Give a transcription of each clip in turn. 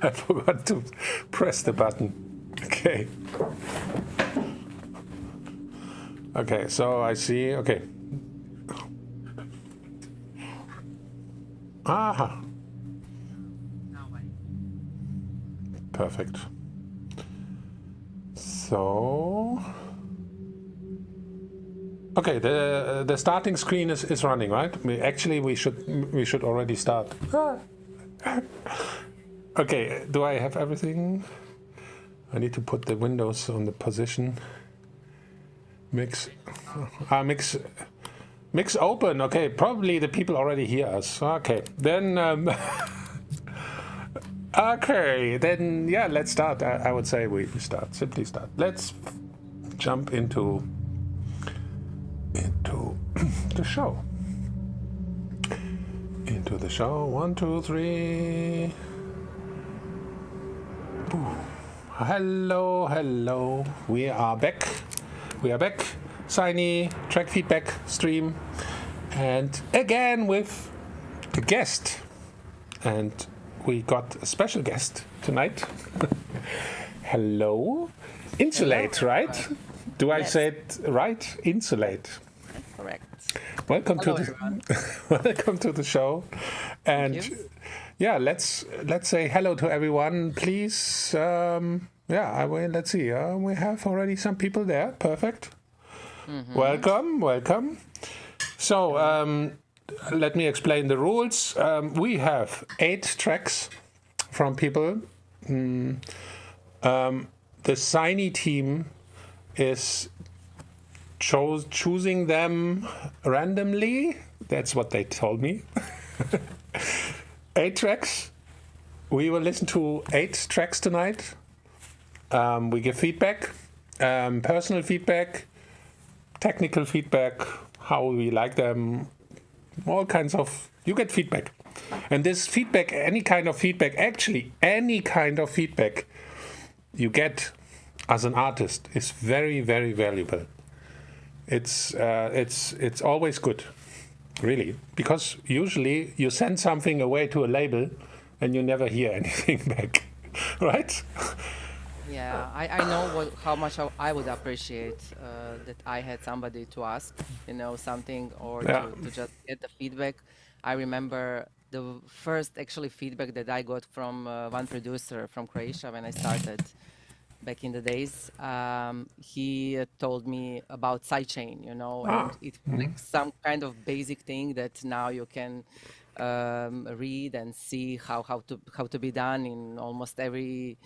I forgot to press the button. Okay. Okay, so I see. Okay. Aha. Perfect. So. Okay, the starting screen is running, right? We should already start. Okay, do I have everything? I need to put the windows on the position. Mix open. Okay, probably the people already hear us. Okay, then. Okay, then yeah, let's start. I would say we simply start. Let's jump into the show. Into the show. 1, 2, 3. Ooh. Hello. We are back. SINEE Trackfeedback stream, and again with a guest. And we got a special guest tonight. Hello, Insolate, right? Do I say it right? Insolate. Correct. Welcome to the show, and yeah, let's say hello to everyone, please. Let's see. We have already some people there. Perfect. Mm-hmm. Welcome. So let me explain the rules. We have 8 tracks from people. The SINEE team is choosing them randomly. That's what they told me. 8 tracks. We will listen to 8 tracks tonight. We give feedback, personal feedback, technical feedback, how we like them, all kinds of. You get feedback. And this feedback, any kind of feedback you get as an artist is very, very valuable. It's always good, really, because usually you send something away to a label and you never hear anything back, right? Yeah, I know how much I would appreciate that I had somebody to ask, something, or to just get the feedback. I remember the first actually feedback that I got from one producer from Croatia when I started back in the days. He told me about sidechain, and it's like some kind of basic thing that now you can read and see how to be done in almost every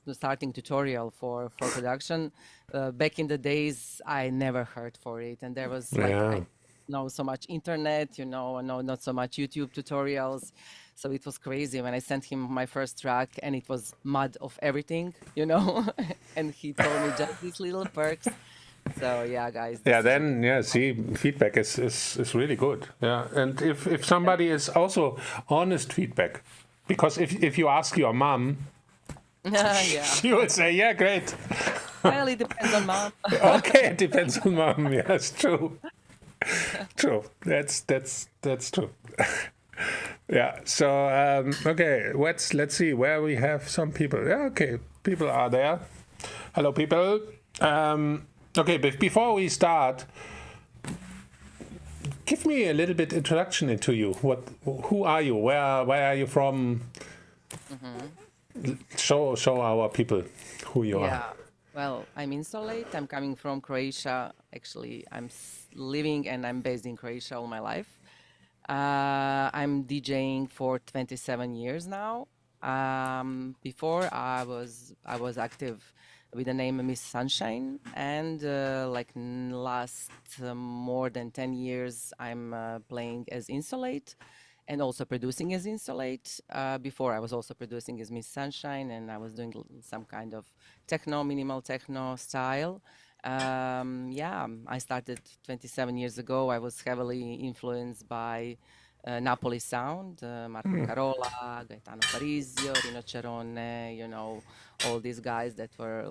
starting tutorial for production. Back in the days, I never heard for it, and there was I know so much internet, not so much YouTube tutorials. So it was crazy when I sent him my first track and it was mud of everything, and he told me just these little perks. So yeah, guys. See, feedback is really good. Yeah, and if somebody is also honest feedback, because if you ask your mom, she would say, yeah, great. Well, it depends on mom. Okay, it depends on mom. Yes, true. True. That's true. Yeah. So okay, let's see where we have some people. Yeah. Okay, people are there. Hello, people. Okay, but before we start, give me a little bit introduction into you. Who are you? Where are you from? Show our people who you are. Well, I'm Insolate. I'm coming from Croatia. Actually, I'm living and I'm based in Croatia all my life. I'm DJing for 27 years now. Before I was active with the name Miss Sunshine, and last more than 10 years, I'm playing as Insolate and also producing as Insolate. Before I was also producing as Miss Sunshine, and I was doing some kind of techno, minimal techno style. I started 27 years ago. I was heavily influenced by Napoli sound, Marco Carola, Gaetano Parisio, Rino Cerone, all these guys that were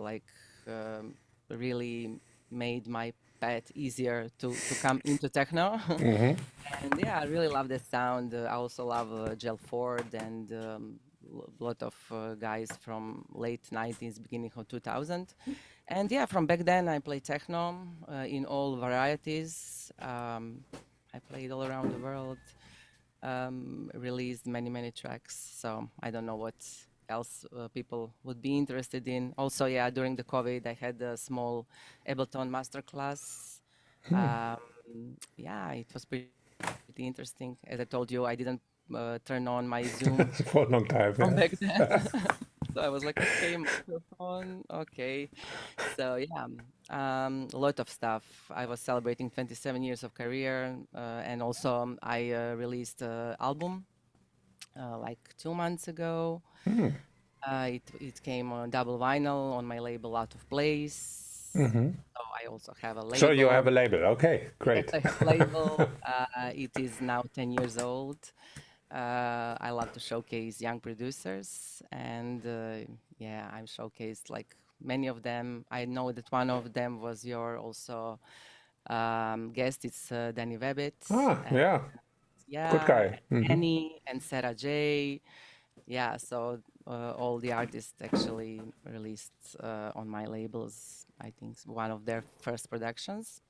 really made my path easier to come into techno. And yeah, I really love the sound. I also love Gel Ford and lot of guys from late 90s, beginning of 2000. And yeah, from back then I played techno in all varieties. I played all around the world, released many tracks. So I don't know what else people would be interested in. Also, yeah, during the COVID, I had a small Ableton masterclass. Yeah, it was pretty interesting. As I told you, I didn't turn on my Zoom For a long time, from yeah. back then. So I was like, okay, microphone, okay. So yeah, a lot of stuff. I was celebrating 27 years of career, and also I released an album like 2 months ago. It came on double vinyl on my label Out of Place. So I also have a So you have label. a label. Okay, Yes, great. I have a label. It is now 10 years old. I love to showcase young producers, and yeah, I'm showcased like many of them. I know that one of them was your also guest. It's Danny Babicz, Ah, and yeah, good yeah, guy. Hmm. Annie and Sarah J. Yeah, so all the artists actually released on my labels. I think one of their first productions.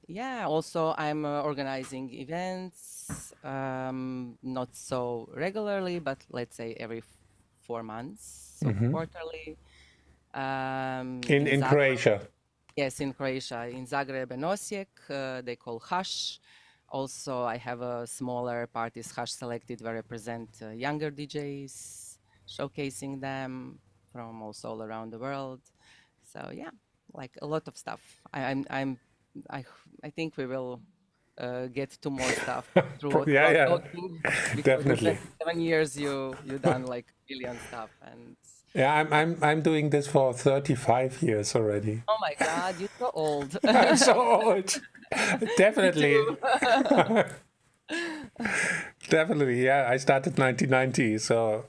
Yeah, also I'm organizing events, not so regularly, but let's say every 4 months, so quarterly. In In Zagreb, Croatia. yes, in Croatia, in Zagreb and Osijek, they call Hush. Also, I have a smaller parties, Hush Selected, where I present younger DJs, showcasing them from also all around the world. So yeah, like a lot of stuff. I, I think we will get to more stuff Yeah, throughout yeah, talking because in definitely. 27 years you done like billion stuff and Yeah, I'm doing this for 35 years already. oh my God, you're so old. I'm so old. Me Definitely, too. definitely. Yeah, I started 1990, so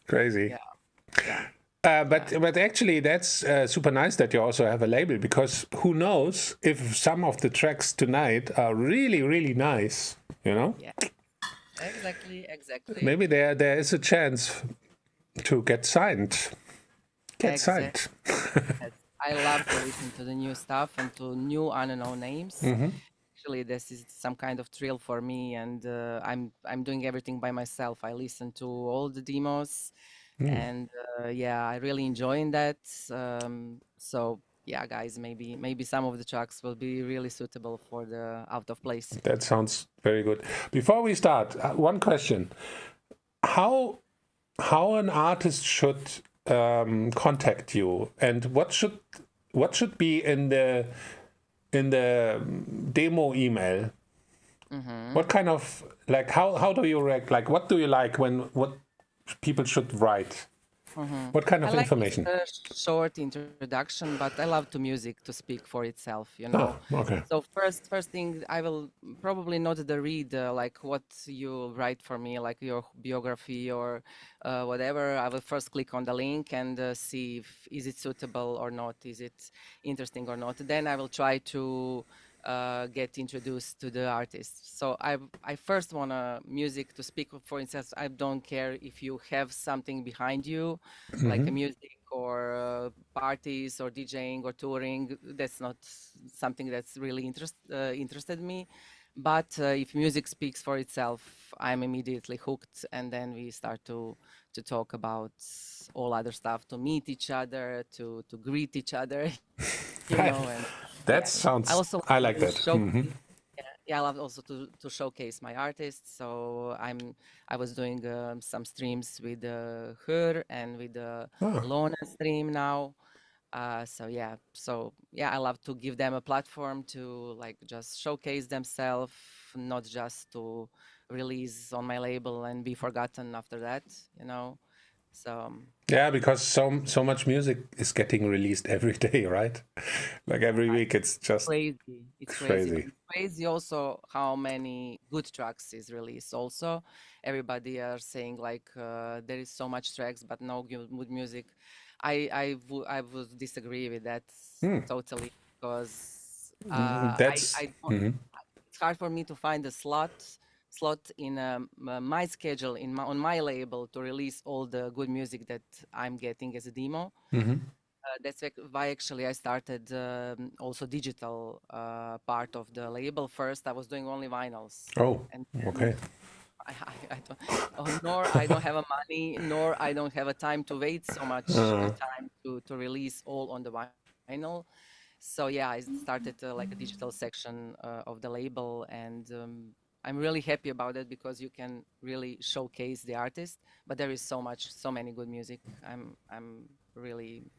crazy. Yeah, yeah, But actually, that's super nice that you also have a label, because who knows if some of the tracks tonight are really nice, you know? yeah. Exactly. Maybe there is a chance to get signed. Get Exactly. signed. Yes. I love to listen to the new stuff and to new unknown names. Actually, this is some kind of thrill for me, and I'm doing everything by myself. I listen to all the demos, and yeah, I really enjoying that. So yeah, guys, maybe some of the tracks will be really suitable for the out of place. That sounds very good. Before we start, one question: How an artist should contact you, and what should be in the demo email? What kind of, like, how do you react? Like, what do you like when what people should write? What kind I of like this information? short introduction, but I love the music to speak for itself, you Ah, know. okay. So first thing, I will probably not the read like what you write for me, like your biography or whatever. I will first click on the link and see if is it suitable or not, is it interesting or not. Then I will try to get introduced to the artist. So I first want music to speak for itself. I don't care if you have something behind you, like a music or parties or DJing or touring. That's not something that's really interested me. But if music speaks for itself, I'm immediately hooked, and then we start to talk about all other stuff, to meet each other, to greet each other, you know, and That yeah. I sounds. also I love like to that. showcase. Yeah, I love also to showcase my artists. So I was doing some streams with her and with Ah, Lona stream now. So yeah, I love to give them a platform to like just showcase themselves, not just to release on my label and be forgotten after that, you know. So yeah, because so much music is getting released every day, right? Like every week, it's just crazy. It's crazy. But crazy. it's crazy also how many good tracks is released. Also, everybody are saying like there is so much tracks, but no good music. I would disagree with that totally because That's it's hard for me to find a slot slot in my schedule on my label to release all the good music that I'm getting as a demo. That's why actually I started also digital part of the label. First, I was doing only vinyls. Oh, and okay. I don't, nor I don't have a money, nor I don't have a time to wait so much time to release all on the vinyl. So yeah, I started like a digital section of the label, and I'm really happy about it because you can really showcase the artist. But there is so many good music. I'm really.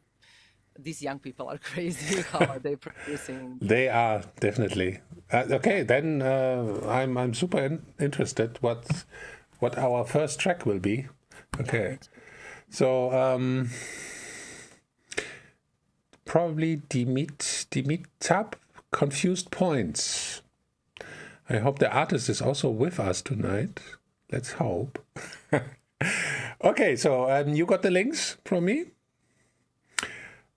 These young people are crazy. How are they producing? They are definitely. Okay, then I'm super interested what our first track will be. Okay, so probably Dimitab Confused Points. I hope the artist is also with us tonight. Let's hope. Okay, so you got the links from me.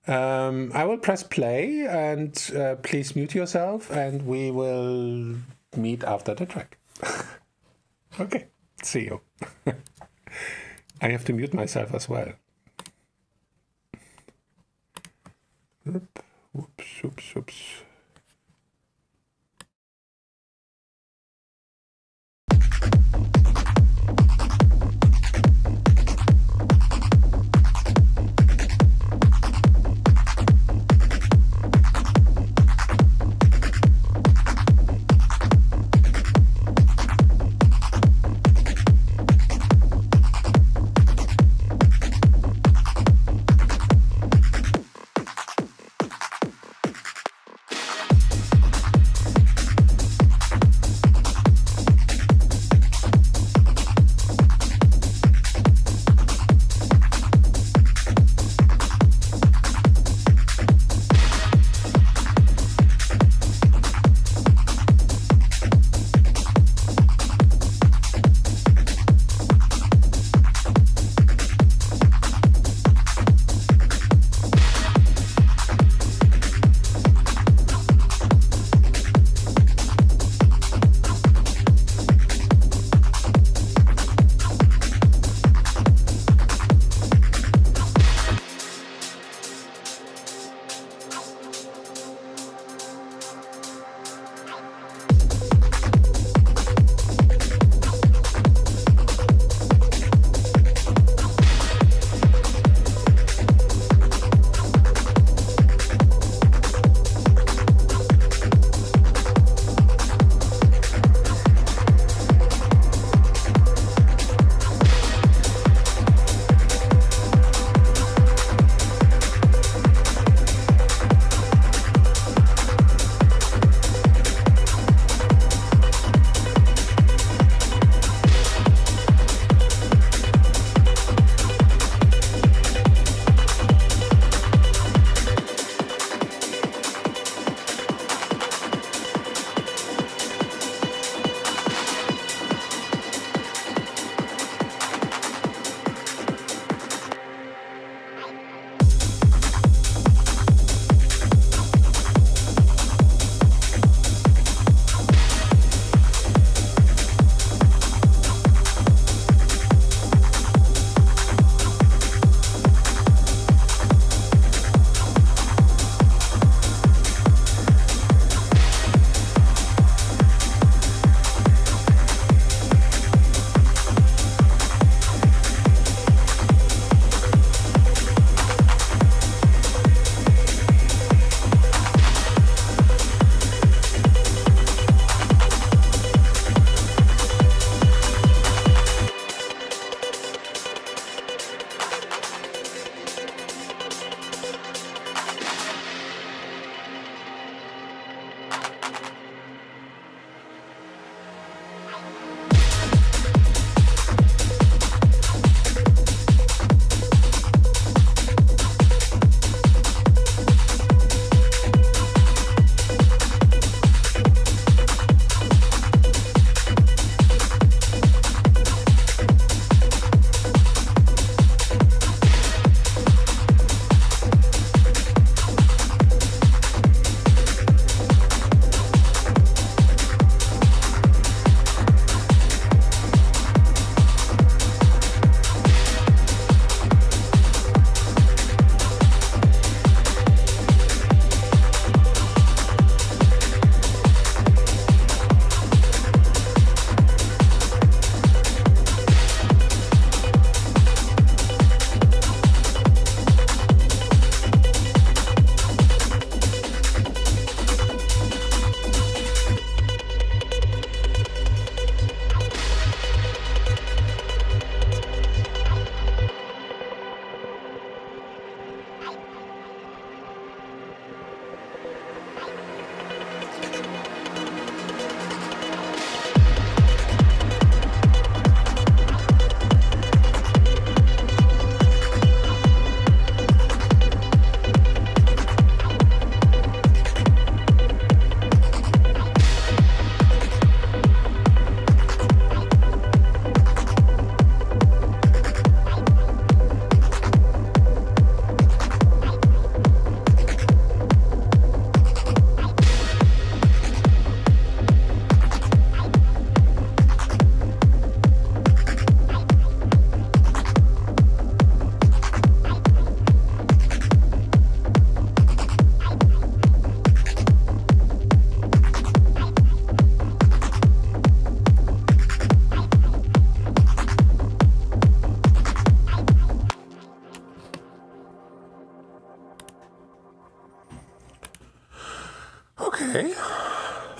I will press play, and please mute yourself, and we will meet after the track. Okay, see you. I have to mute myself as well. Oops.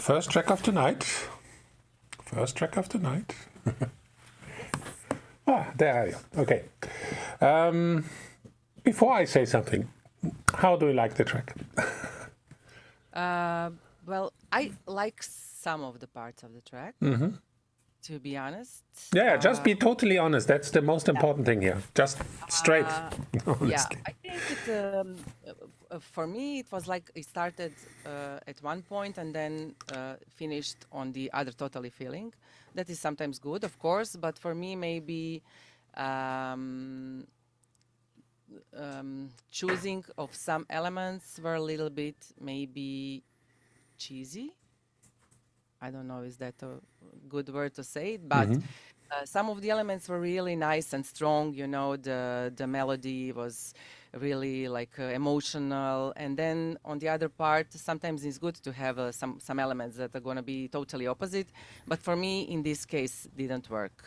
first track of tonight. First track of tonight. There are you. Okay. Before I say something, how do you like the track? Well, I like some of the parts of the track, to be honest. Yeah, just be totally honest. That's the most important thing here. Just straight. Honestly. Yeah, I think for me, it was like it started at one point and then finished on the other totally feeling. That is sometimes good, of course, but for me, maybe choosing of some elements were a little bit maybe cheesy. I don't know, is that a good word to say? But some of the elements were really nice and strong. You know, the melody was really like emotional. And then on the other part, sometimes it's good to have some elements that are going to be totally opposite. But for me, in this case, didn't work.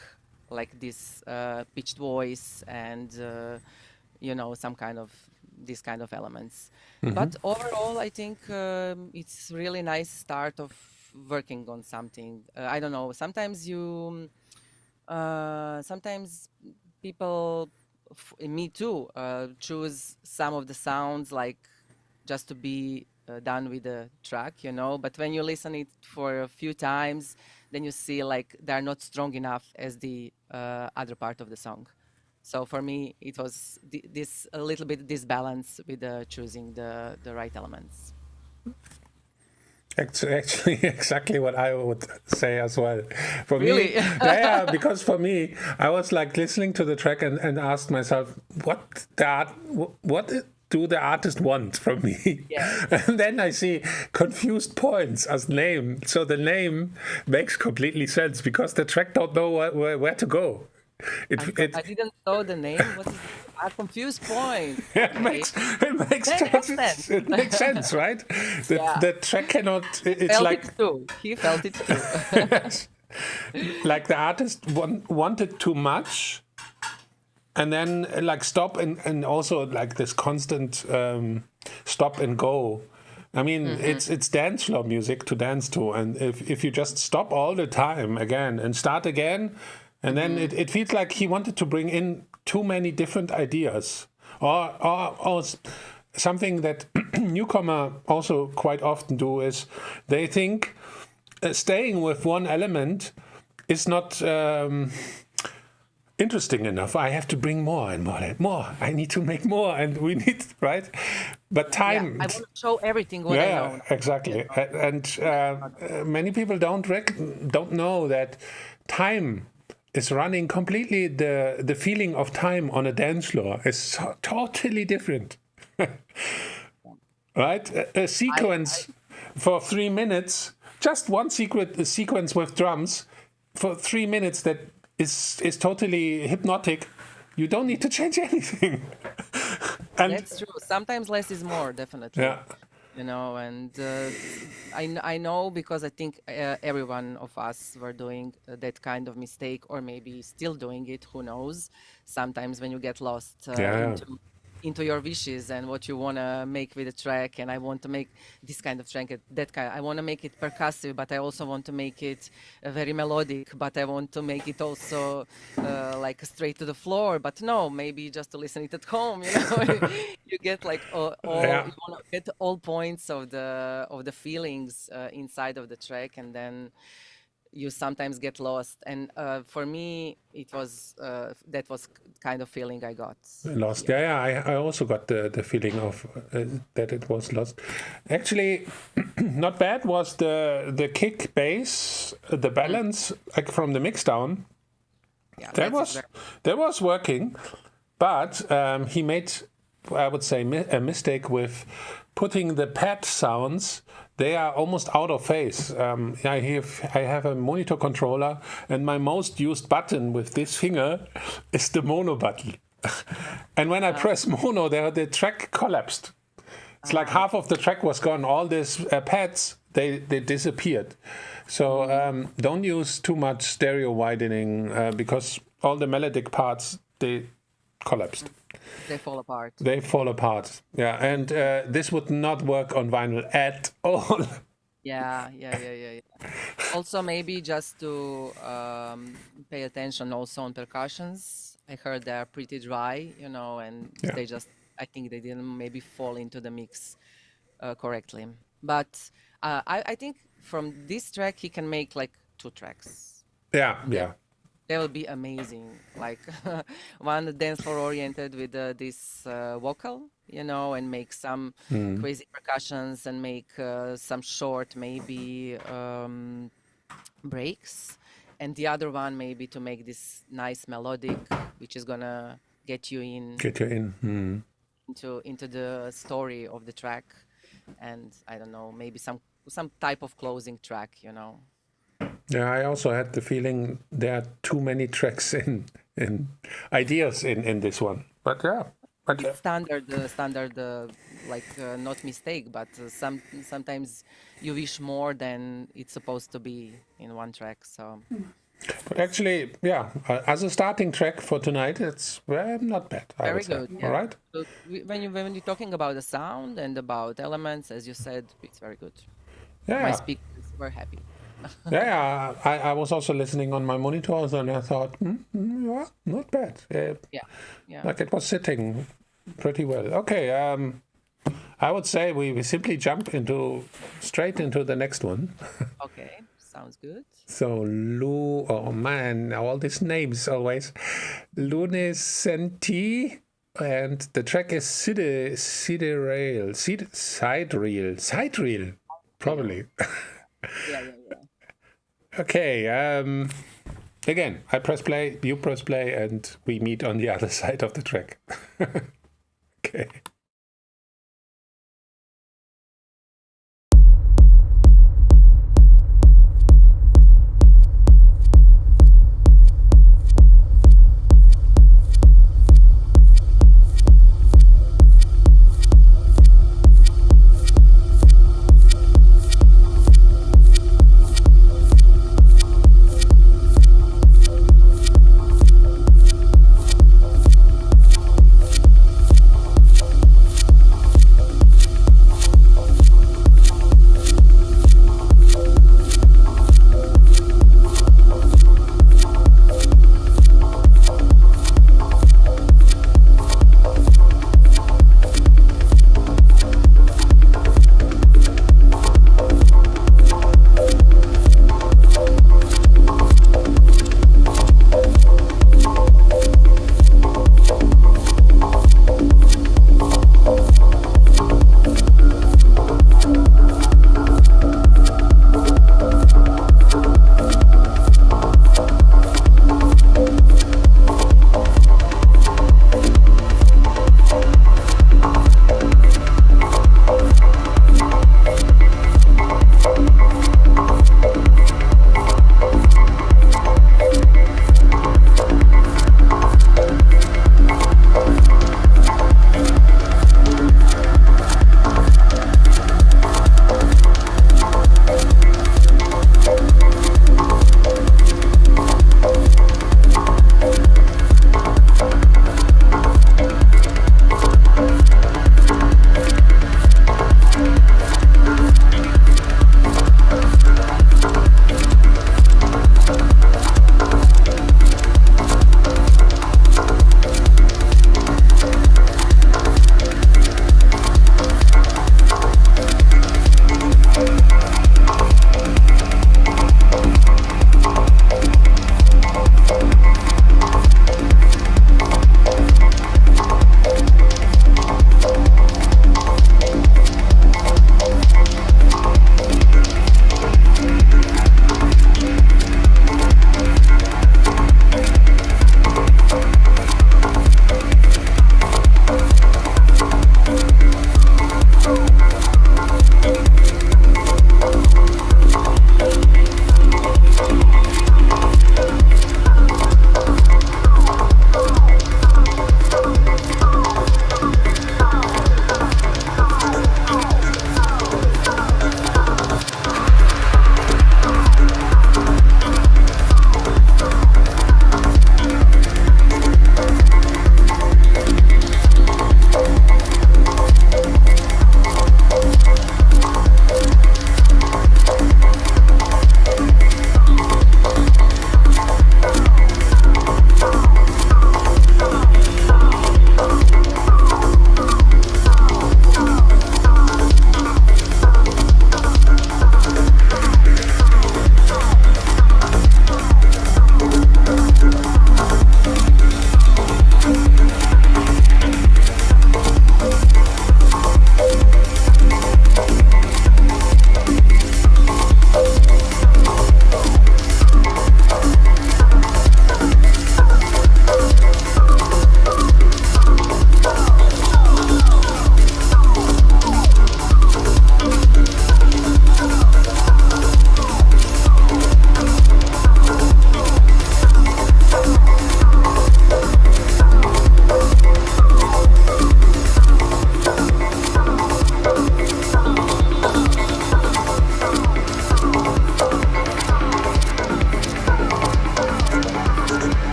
Like this pitched voice and, you know, this kind of elements. But overall, I think it's really nice start of working on something. I don't know. Sometimes sometimes people, me too, choose some of the sounds like just to be done with the track, you know. But when you listen it for a few times, then you see like they're not strong enough as the other part of the song. So for me, it was a little bit this balance with choosing the right elements. Actually, exactly what I would say as well. For Really? me, yeah, because for me, I was like listening to the track and asked myself, what do the artist want from me? Yeah. And then I see confused points as name. So the name makes completely sense because the track don't know where to go. I didn't know the name. What is a confused point? Yeah, Okay. it makes sense. It makes sense, right? The track cannot. It's Felt like it too. He felt it too. yes. Like the artist wanted too much, and then like stop and also like this constant stop and go. I mean, it's dance floor music to dance to, and if you just stop all the time again and start again. And then it feels like he wanted to bring in too many different ideas, or something that newcomer also quite often do is they think staying with one element is not interesting enough. I have to bring more and more and more. I need to make more, and we need right. But time. Yeah, I want to show everything what I know. Exactly. And many people don't know that time is running completely. The feeling of time on a dance floor is totally different. Right? A sequence for 3 minutes, just one sequence with drums for 3 minutes that is totally hypnotic. You don't need to change anything. And That's true. Sometimes less is more, definitely. yeah. You know, and I know because I think every one of us were doing that kind of mistake, or maybe still doing it. Who knows? Sometimes when you get lost into your wishes and what you want to make with a track, and I want to make this kind of track, that kind. I want to make it percussive, but I also want to make it very melodic, but I want to make it also like straight to the floor. But no, maybe just to listen it at home. You know, you get like you want to get all points of the feelings inside of the track, and then you sometimes get lost. And for me, it was that was kind of feeling I got. Lost. Yeah. I also got the feeling of that it was lost. Actually, not bad was the kick bass, the balance like from the mix down. Yeah, that was working, but he made, I would say, a mistake with putting the pad sounds. They are almost out of phase. I have a monitor controller, and my most used button with this finger is the mono button. And when I press mono, the track collapsed. It's like half of the track was gone. All these pads, they disappeared. So don't use too much stereo widening because all the melodic parts, they collapsed. They fall apart. They fall apart. Yeah, and this would not work on vinyl at all. Yeah. Also, maybe just to pay attention also on percussions. I heard they're pretty dry, and Yeah. they just, I think they didn't maybe fall into the mix correctly. But I think from this track, he can make like 2 tracks. Yeah. They will be amazing. Like one dance floor oriented with this vocal, and make some crazy percussions and make some short maybe breaks. And the other one maybe to make this nice melodic, which is gonna get you Get you in. into the story of the track. And I don't know, maybe some type of closing track, Yeah, I also had the feeling there are too many tracks in ideas in this one. But yeah. It's standard, not mistake, but sometimes you wish more than it's supposed to be in one track. So, but actually, yeah, as a starting track for tonight, it's not bad. I very would say. good. Yeah. All right. So when you're talking about the sound and about elements, as you said, it's very good. My Yeah. speakers were happy. Yeah. I was also listening on my monitors, and I thought, yeah, not bad. Yeah. Like it was sitting pretty well. Okay. I would say we simply jump straight into the next one. Okay, sounds good. So oh man, all these names always. Lunescenti, and the track is Side Reel, probably. Yeah. Okay. Again, I press play, you press play, and we meet on the other side of the track. Okay.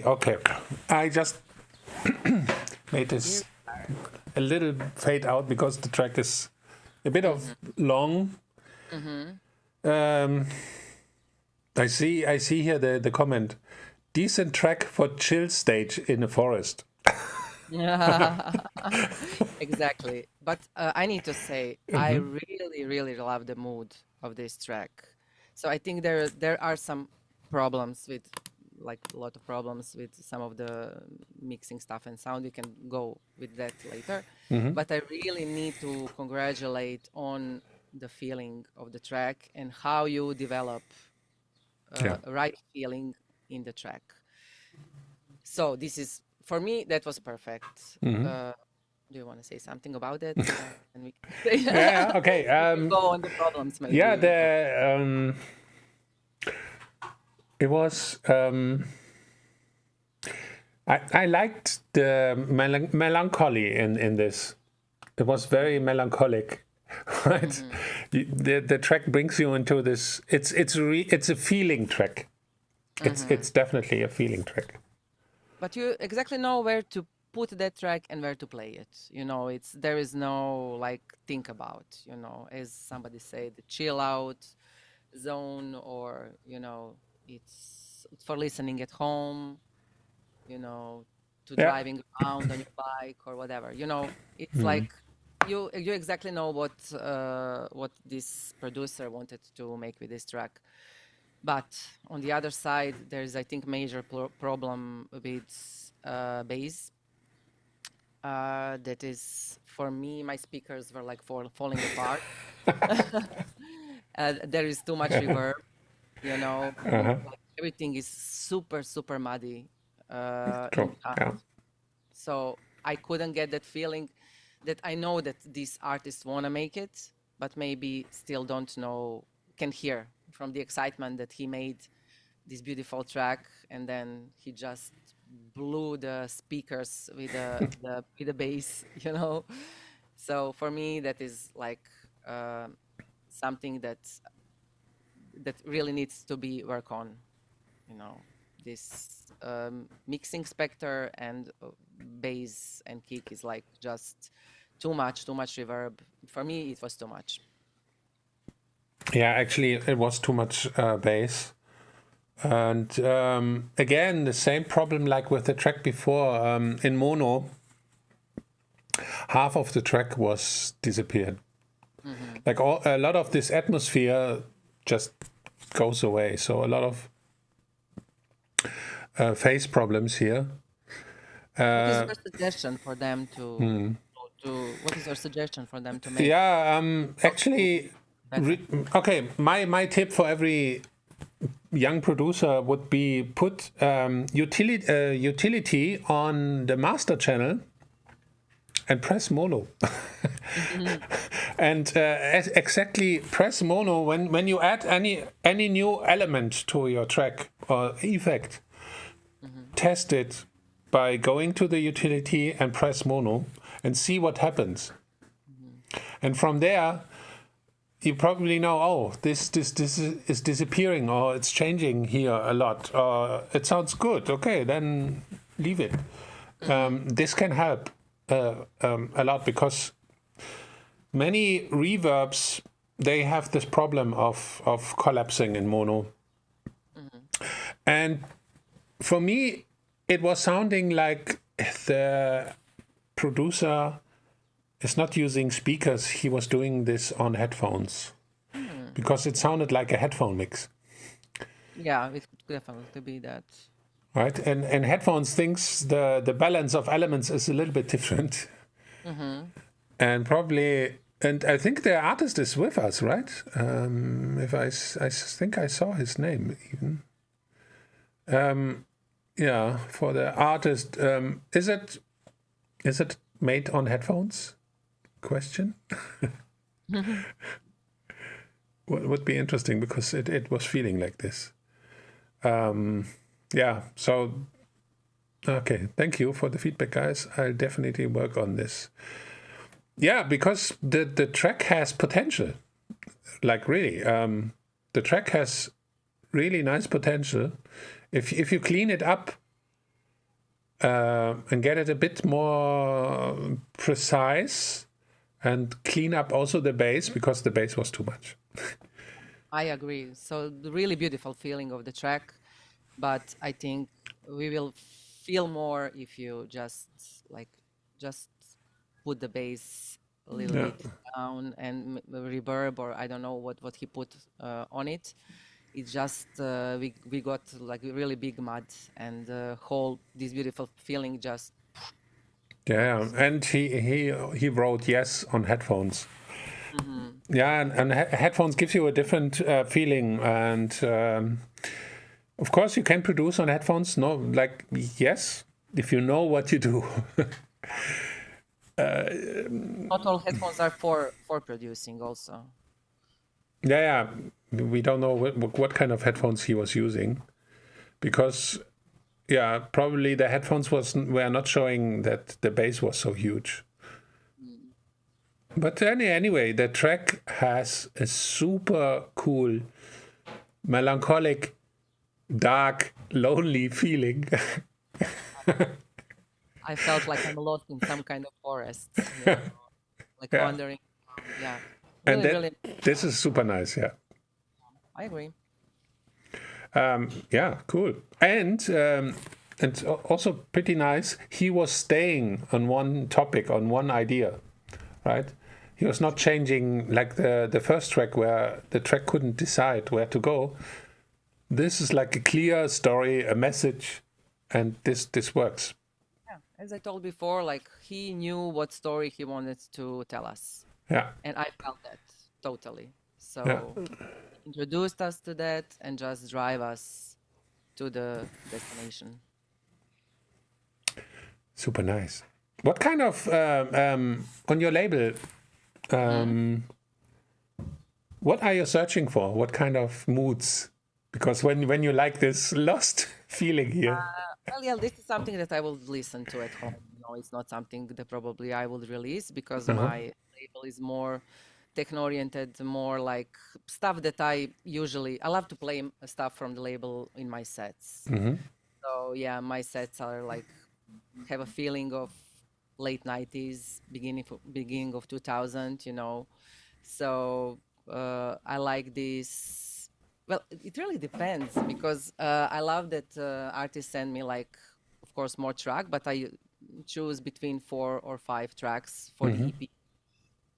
Okay. I just made this a little fade out because the track is a bit of long. I see here the comment. Decent track for chill stage in a forest. Exactly. But I need to say, I really love the mood of this track. So I think there are some problems with, like a lot of problems with some of the mixing stuff and sound. We can go with that later. But I really need to congratulate on the feeling of the track and how you develop right feeling in the track. So this is, for me, that was perfect. Do you want to say something about it? And we Yeah, okay. go on the problems, maybe. Yeah, it was. I liked the melancholy in this. It was very melancholic, right? The track brings you into this. It's a feeling track. It's definitely a feeling track. But you exactly know where to put that track and where to play it. You know, there is no like think about. You know, as somebody said, the chill out zone, or you know, it's for listening at home. You know, to driving around on your bike or whatever. You know, it's like you exactly know what this producer wanted to make with this track. But on the other side, there's, I think, major problem with bass. That is, for me, my speakers were like falling apart. There is too much reverb, you know. Like, everything is super muddy. So I couldn't get that feeling that I know that these artists want to make it, but maybe still don't know, can hear from the excitement that he made this beautiful track, and then he just blew the speakers with the bass, you know. So for me, that is like something that really needs to be worked on, you know. This mixing spectre and bass and kick is like just too much reverb. For me, it was too much. Yeah, actually, it was too much bass. And again, the same problem like with the track before. In mono, half of the track was disappeared. Like a lot of this atmosphere just goes away. So a lot of phase problems here. What is your suggestion for them to what is your suggestion for them to make? Yeah, actually, okay. My tip for every young producer would be put utility on the master channel and press mono. And exactly press mono when you add any new element to your track or effect. Test it by going to the utility and press mono and see what happens. And from there, you probably know, oh, this is disappearing, or it's changing here a lot, or it sounds good. Okay, then leave it. This can help a lot, because many reverbs, they have this problem of collapsing in mono. And for me, it was sounding like the producer is not using speakers. He was doing this on headphones, because it sounded like a headphone mix. Yeah, it could definitely be that. Right, and headphones thinks the balance of elements is a little bit different, and probably, and I think the artist is with us, right? If I think I saw his name even. Yeah, for the artist, is it made on headphones? Question. Would be interesting, because it was feeling like this. Yeah, so okay, thank you for the feedback, guys. I'll definitely work on this. Yeah, because the track has potential. Like, really, the track has really nice potential. If you clean it up and get it a bit more precise, and clean up also the bass, because the bass was too much. I agree. So the really beautiful feeling of the track, but I think we will feel more if you just put the bass a little bit down, and reverb, or I don't know what he put on it. It's just we got like a really big mud, and whole this beautiful feeling just. Yeah, and he wrote yes on headphones. Yeah, and headphones give you a different feeling, and of course you can produce on headphones. No, like, yes, if you know what you do. Not all headphones are for producing also. Yeah, we don't know what kind of headphones he was using, because yeah, probably the headphones were not showing that the bass was so huge. But anyway, the track has a super cool, melancholic, dark, lonely feeling. I felt like I'm lost in some kind of forest, like wandering. Yeah, really, and really. This is super nice. Yeah, I agree. Yeah, cool, and also pretty nice. He was staying on one topic, on one idea, right? He was not changing like the first track, where the track couldn't decide where to go. This is like a clear story, a message, and this works. Yeah, as I told before, like, he knew what story he wanted to tell us. Yeah. And I felt that totally. So introduced us to that and just drive us to the destination. Super nice. What kind of on your label? What are you searching for? What kind of moods? Because when you like this lost feeling here. Well, yeah, this is something that I will listen to at home. It's not something that probably I will release, because my label is more techno-oriented, more like stuff that I love to play stuff from the label in my sets. So yeah, my sets are like, have a feeling of late 90s, beginning of 2000, So I like this. Well, it really depends, because I love that artists send me, like, of course, more track, but I choose between 4 or 5 tracks for the EP.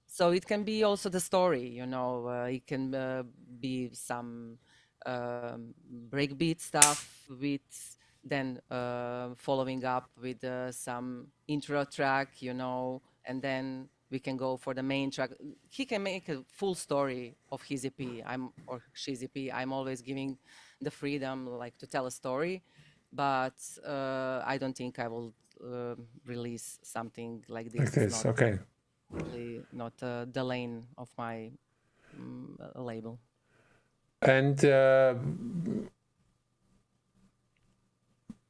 So it can be also the story, it can be some breakbeat stuff, with then following up with some intro track, and then we can go for the main track. He can make a full story of his EP, or she's EP. I'm always giving the freedom, like, to tell a story, but I don't think I will release something like Like this. It's this, not okay. really not the lane of my label. And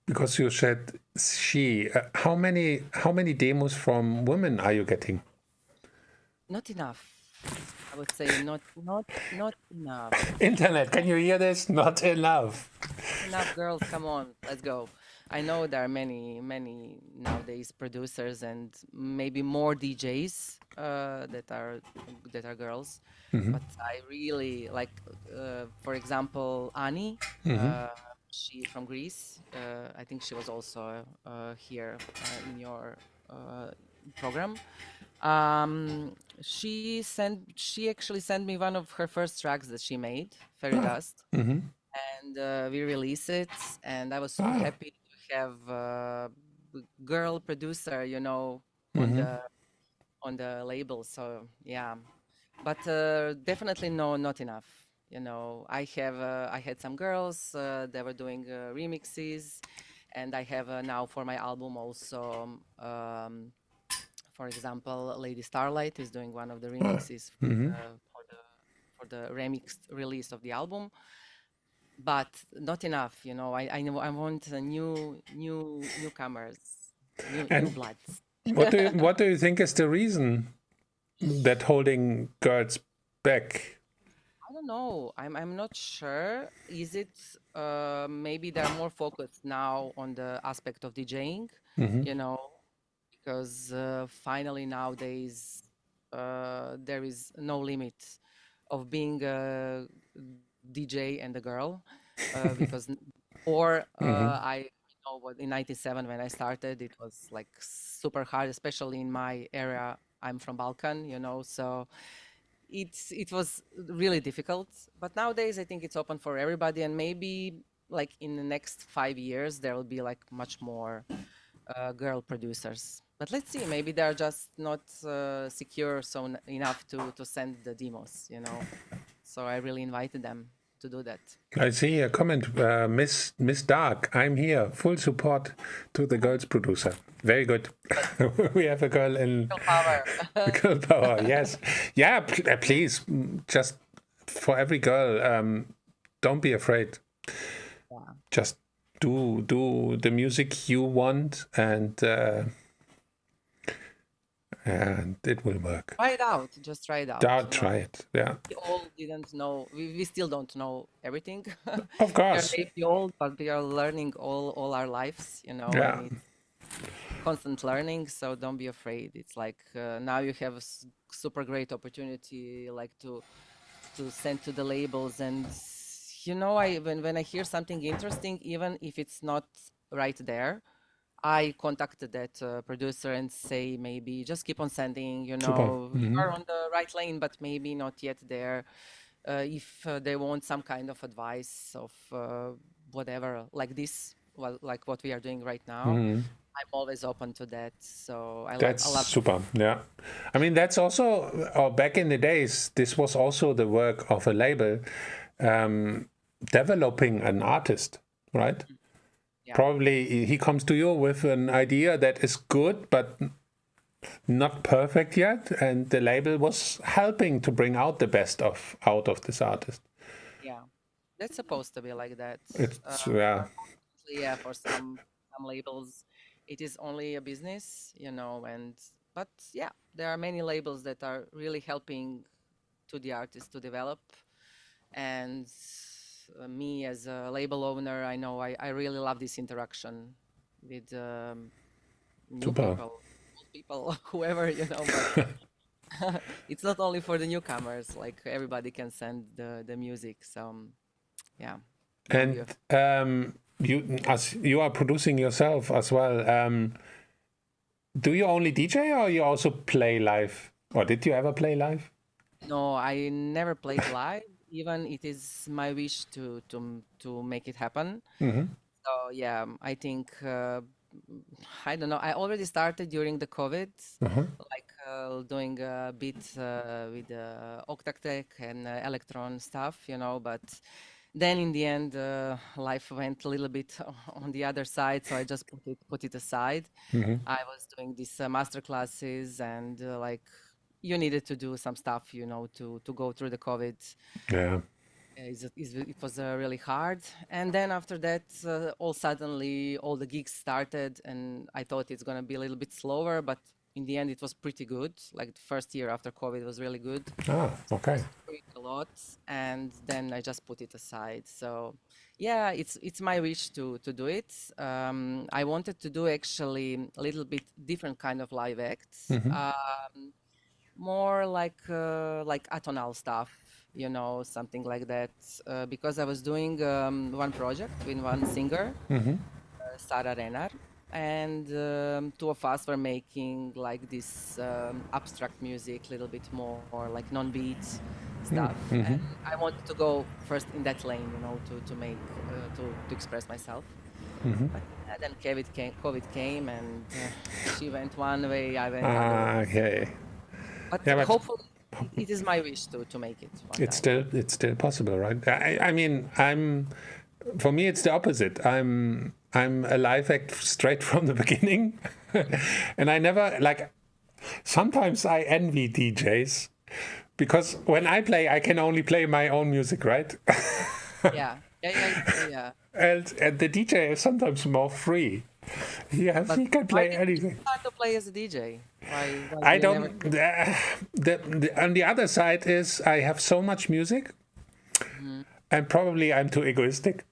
because you said she, how many demos from women are you getting? Not enough. I would say not enough. Internet, can you hear this? Not enough. Enough girls, come on, let's go. I know there are many nowadays producers and maybe more DJs that are girls, but I really like, for example, Ani. She from Greece. I think she was also here in your program. She actually sent me one of her first tracks that she made, Fairy Dust, and we released it. And I was so happy to have a girl producer, you know, on the label. So yeah, but definitely not enough. You know, I had some girls. They were doing remixes, and I have now for my album also. For example, Lady Starlight is doing one of the remixes for the remixed release of the album, but not enough. You know, I know I want newcomers, new bloods. What do you think is the reason that holding girls back? I don't know. I'm not sure. Is it maybe they're more focused now on the aspect of DJing? You know, because finally nowadays there is no limit of being a DJ and a girl, because I know what in '97 when I started, it was like super hard, especially in my area. I'm from Balkan, you know, so it was really difficult. But nowadays, I think it's open for everybody, and maybe like in the next 5 years, there will be like much more girl producers. But let's see, maybe they're just not secure enough to send the demos, you know. So I really invited them to do that. I see a comment, Miss Dark. I'm here, full support to the girls producer. Very good. We have a girl in Girl power. girl power. Yes, yeah. Please, just for every girl, don't be afraid. Yeah. Just do the music you want, and it will work. Try it out. Just try it out. Try it. Yeah. We all didn't know. We still don't know everything. Of course. We are maybe old, but we are learning all our lives, you know. Yeah. And it's constant learning. So don't be afraid. It's like now you have a super great opportunity, like to send to the labels. And you know, when I hear something interesting, even if it's not right there, I contacted that producer and say, maybe just keep on sending, you know, you are on the right lane, but maybe not yet there. If they want some kind of advice of whatever, like this, well, like what we are doing right now, I'm always open to that. So That's super. Yeah. I mean, that's also, back in the days, this was also the work of a label, developing an artist, right? Yeah. Probably he comes to you with an idea that is good, but not perfect yet, and the label was helping to bring out the best out of this artist. Yeah, that's supposed to be like that. It's yeah, for some labels, it is only a business, you know, but yeah, there are many labels that are really helping to the artist to develop, and me as a label owner, I know I really love this interaction with new people, whoever, you know. But it's not only for the newcomers. Like everybody can send the music. So yeah. And you are producing yourself as well. Do you only DJ or you also play live? Or did you ever play live? No, I never played live. Even it is my wish to make it happen. So yeah, I think I don't know. I already started during the COVID, like doing a bit with Octatech and Electron stuff, you know. But Then in the end, life went a little bit on the other side, so I just put it aside. I was doing these master classes, and like you needed to do some stuff, to go through the COVID. Yeah. It was really hard. And then after that, suddenly all the gigs started, and I thought it's gonna be a little bit slower, but in the end it was pretty good. Like the first year after COVID was really good. Okay. A lot, and then I just put it aside. So yeah, it's my wish to do it. I wanted to do actually a little bit different kind of live acts, more like atonal stuff, something like that, because I was doing one project with one singer, Sara Renar, and two of us were making like this abstract music, a little bit more like non-beat stuff. And I wanted to go first in that lane, to make to express myself. But then COVID came, and she went one way, I went another. Okay. But Yeah, hopefully, it is my wish to make it. It's still possible, right? I mean, for me, it's the opposite. I'm a live act straight from the beginning, and I never sometimes I envy DJs because when I play, I can only play my own music, right? Yeah. And the DJ is sometimes more free. He can play anything. It's hard to play as a DJ. I don't. On the other side is I have so much music, and probably I'm too egoistic.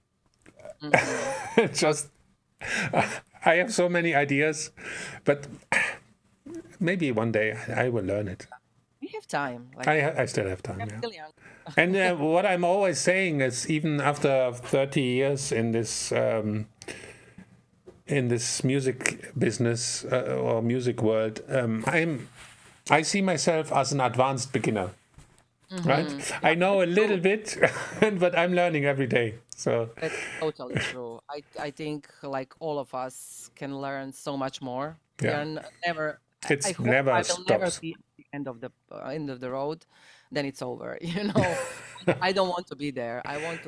Just I have so many ideas, but maybe one day I will learn it. We have time. I still have time. Yeah. Still young. And what I'm always saying is, even after 30 years in this music business or music world, I see myself as an advanced beginner. Right? I know a little bit, but I'm learning every day. So that's totally true. I think like all of us can learn so much more. Yeah. I hope never I will stops. never be at the end of the road. Then it's over. I don't want to be there. I want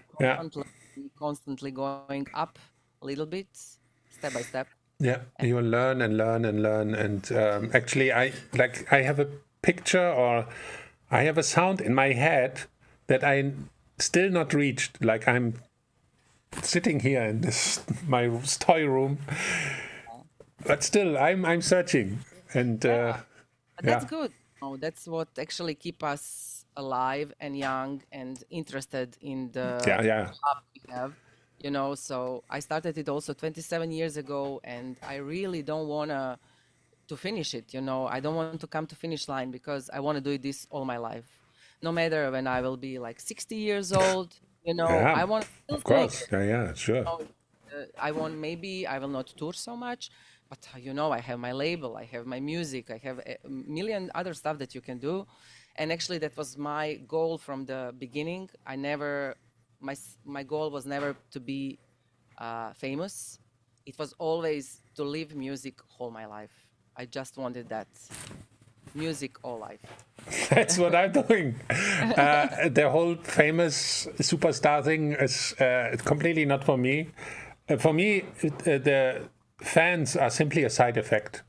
to constantly going up a little bit, step by step. Yeah, you learn and learn and learn. And actually, I have a picture, or I have a sound in my head that I still not reached. Like I'm sitting here in my toy room, but still I'm searching. And that's good. That's what actually keep us alive and young and interested in the job we have. So I started it also 27 years ago, and I really don't want to finish it. I don't want to come to finish line, because I want to do this all my life. No matter when I will be like 60 years old, I want to still of course. Sure. Maybe I will not tour so much, but I have my label, I have my music, I have a million other stuff that you can do. And actually that was my goal from the beginning. My goal was never to be famous. It was always to live music all my life. I just wanted that. Music all life. That's what I'm doing. The whole famous superstar thing is completely not for me. For me, the fans are simply a side effect.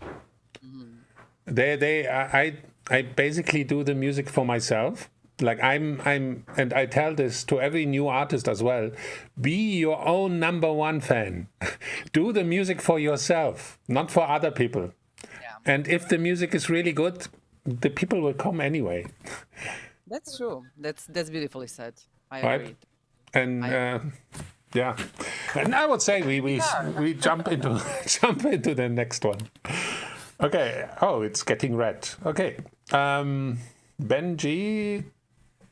I basically do the music for myself. Like and I tell this to every new artist as well. Be your own number one fan. Do the music for yourself, not for other people. Yeah. And if the music is really good, the people will come anyway. That's true. That's beautifully said. I agree. And yeah, and I would say we jump into the next one. Okay. Oh, it's getting red. Okay. Benji,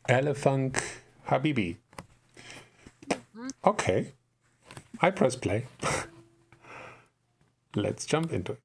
Elephunk, Habibi. Okay. I press play. Let's jump into it.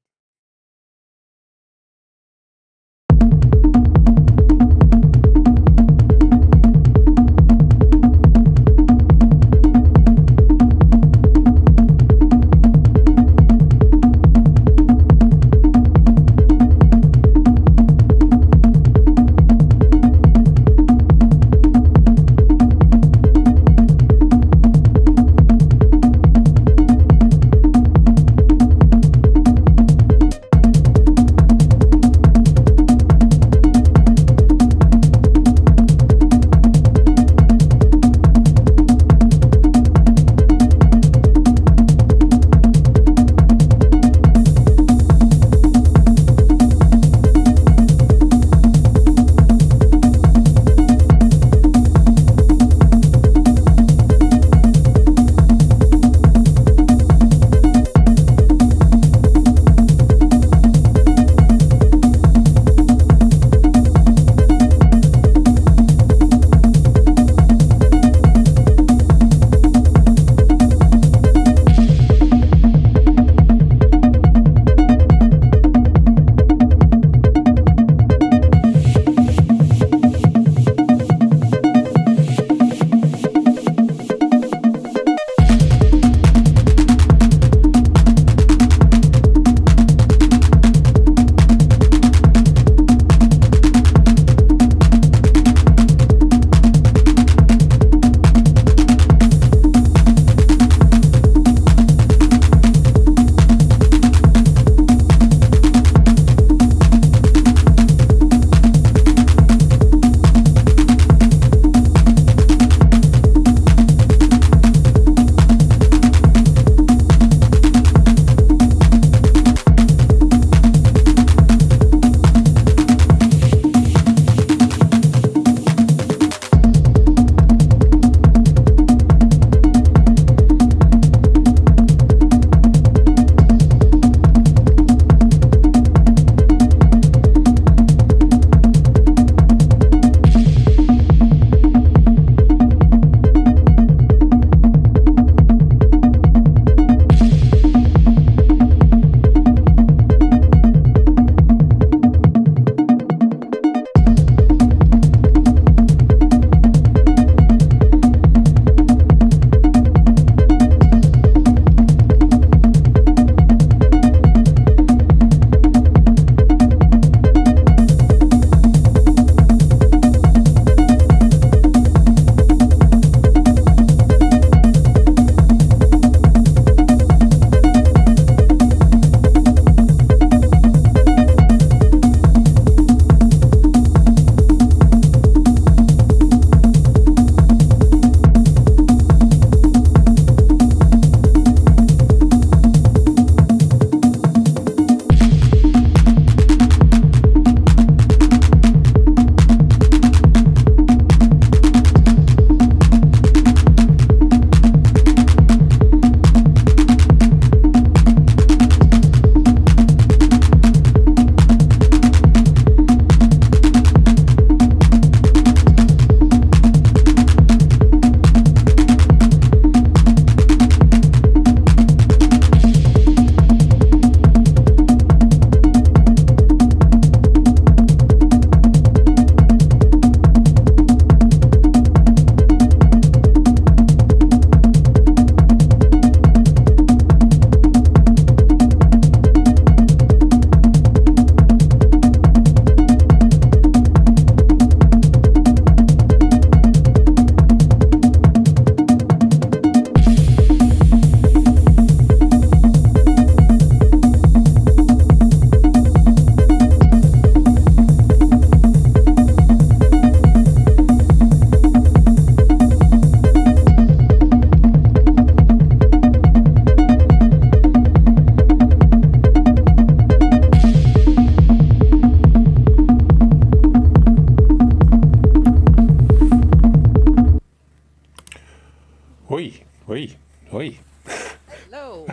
Oi, oi, oi. Hello.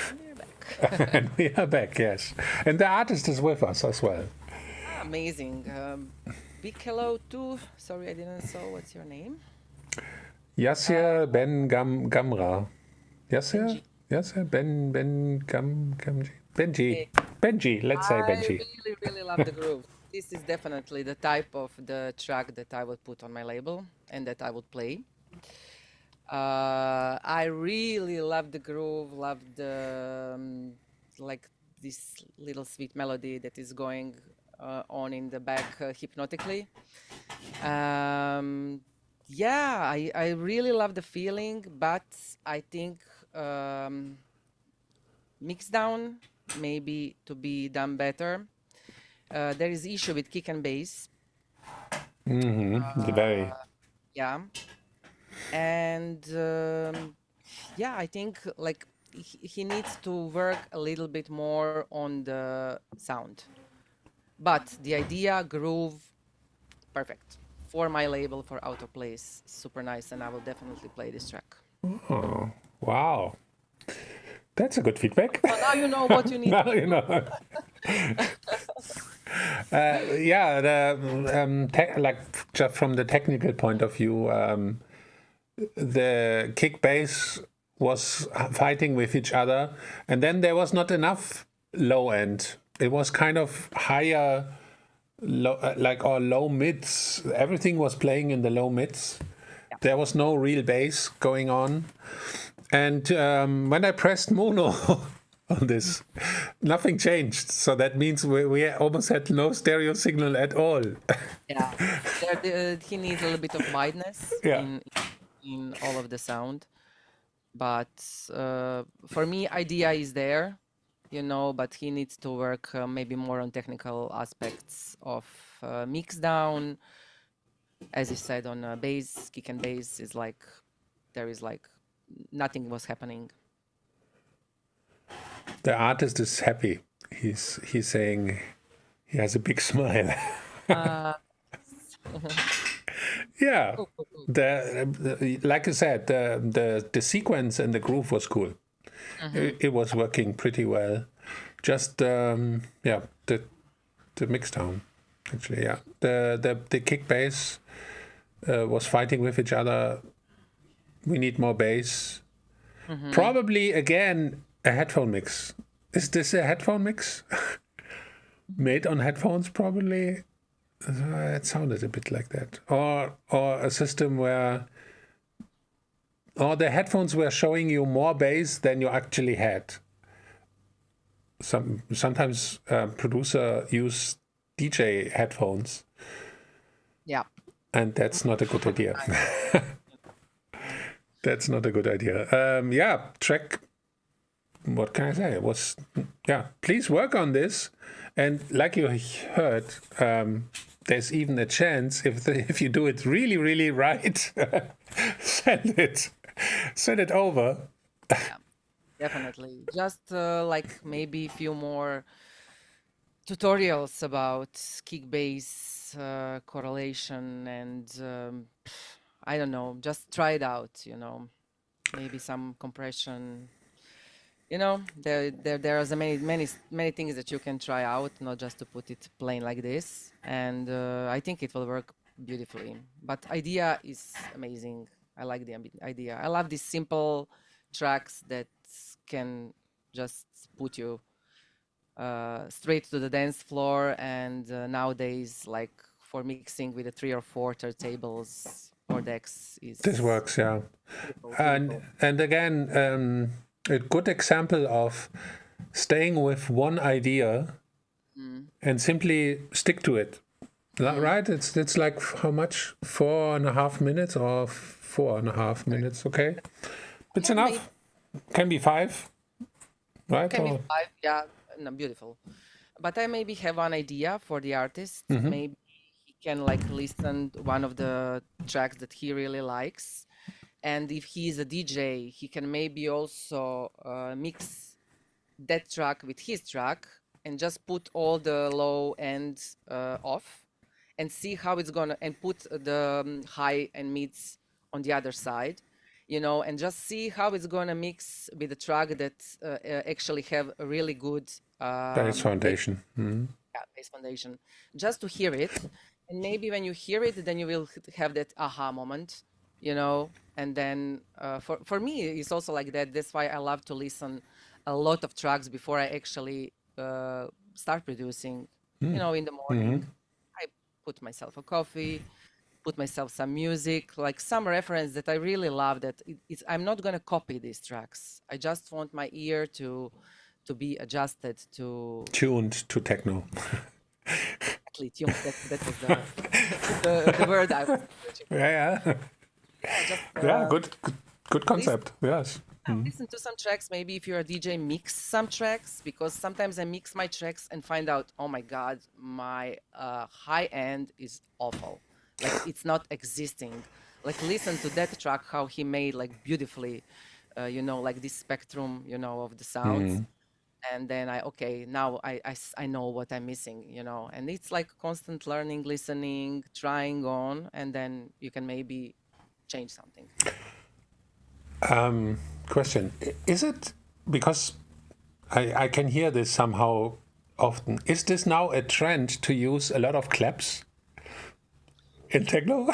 And we're back. And we are back, yes. And the artist is with us as well. Amazing. Big hello to, sorry I didn't saw, what's your name? Yasser Ben Gamra. Yasser? Benji. Yasser Ben Benji. Benji, let's say Benji. I really love the groove. This is definitely the type of the track that I would put on my label and that I would play. I really love the groove, love the like this little sweet melody that is going on in the back hypnotically. Yeah, I really love the feeling, but I think mix down maybe to be done better. There is issue with kick and bass. Very. Yeah. And yeah, I think like he needs to work a little bit more on the sound. But the idea, groove, perfect. For my label, for Autoplays, super nice, and I will definitely play this track. Oh, wow. That's a good feedback. So now you know what you need. Now you know. Yeah, like just from the technical point of view, the kick bass was fighting with each other, and then there was not enough low end. It was kind of higher, low mids. Everything was playing in the low mids. Yeah. There was no real bass going on. And when I pressed mono on this, nothing changed. So that means we almost had no stereo signal at all. Yeah, he needs a little bit of wideness in all of the sound. But for me, idea is there. But he needs to work maybe more on technical aspects of mix down. As you said, on bass, kick and bass is like, there is like, nothing was happening. The artist is happy. He's saying he has a big smile. Yeah, like I said, the sequence and the groove was cool. It was working pretty well. Just the mix down, actually. Yeah, the kick bass was fighting with each other. We need more bass. Probably again a headphone mix. Is this a headphone mix? Made on headphones, probably. It sounded a bit like that, or a system where. Or the headphones were showing you more bass than you actually had. Sometimes producer use DJ headphones. Yeah. And that's not a good idea. That's not a good idea. Track. What can I say? Please work on this. And like you heard, there's even a chance if you do it really, really right, send it over. Yeah, definitely. Just like maybe a few more tutorials about kick bass correlation, and I don't know, just try it out, maybe some compression. There are many things that you can try out, not just to put it plain like this. And I think it will work beautifully. But idea is amazing. I like the idea. I love these simple tracks that can just put you straight to the dance floor. And nowadays, like for mixing with the 3 or 4 turntables or decks, this works, yeah. And again, a good example of staying with one idea and simply stick to it. Right? It's like how much? 4.5 minutes or 4.5 minutes? Okay, it's enough. Can be 5, right? Can be 5, yeah. No, beautiful. But I maybe have one idea for the artist. Maybe he can like listen to one of the tracks that he really likes. And if he's a DJ, he can maybe also mix that track with his track and just put all the low end off and see how it's gonna, and put the high and mids on the other side. and just see how it's going to mix with a track that actually have a really good Bass foundation. bass foundation, just to hear it. And maybe when you hear it, then you will have that aha moment, and then for me, it's also like that. That's why I love to listen a lot of tracks before I actually start producing, in the morning. I put myself a coffee, put myself some music, like some reference that I really love, that I'm not going to copy these tracks. I just want my ear to be adjusted to... Tuned to techno. Exactly, tuned. That was the word I was searching for. Yeah. Good concept. Yes. Listen to some tracks. Maybe if you're a DJ, mix some tracks, because sometimes I mix my tracks and find out, oh my God, my high end is awful. Like it's not existing. Like listen to that track, how he made like beautifully, like this spectrum, of the sounds. And then now I know what I'm missing, and it's like constant learning, listening, trying on, and then you can maybe change something. Question. Is it because I can hear this somehow often? Is this now a trend to use a lot of claps in techno?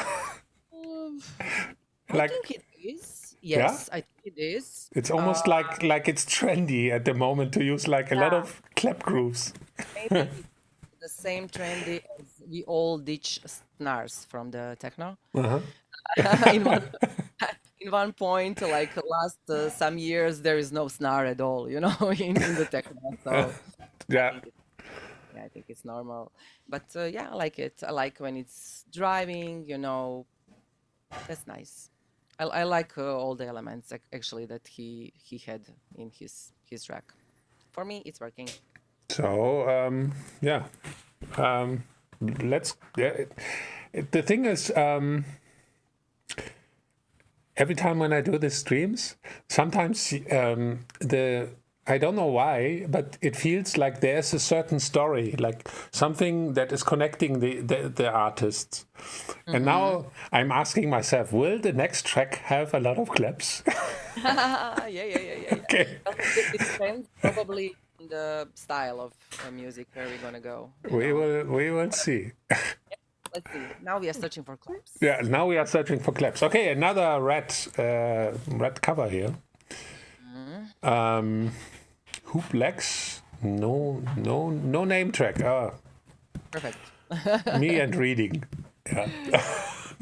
I think it is. Yes, I think it is. It's almost like it's trendy at the moment to use like a lot of clap grooves. Maybe it's the same trendy as we all ditch snares from the techno. In one point, like last some years, there is no snare at all, in the techno. So I think it's normal. But I like it. I like when it's driving, that's nice. I like all the elements actually that he had in his track. For me, it's working. So let's. The thing is, every time when I do the streams, sometimes I don't know why, but it feels like there's a certain story, like something that is connecting the artists. And now I'm asking myself, will the next track have a lot of claps? Yeah. Okay. It depends probably on the style of music where we're gonna go. We will see. Let's see. Now we are searching for claps. Yeah, now we are searching for claps. Okay, another red cover here. Hoop Legs, no name track. Perfect. Me and reading. Yeah.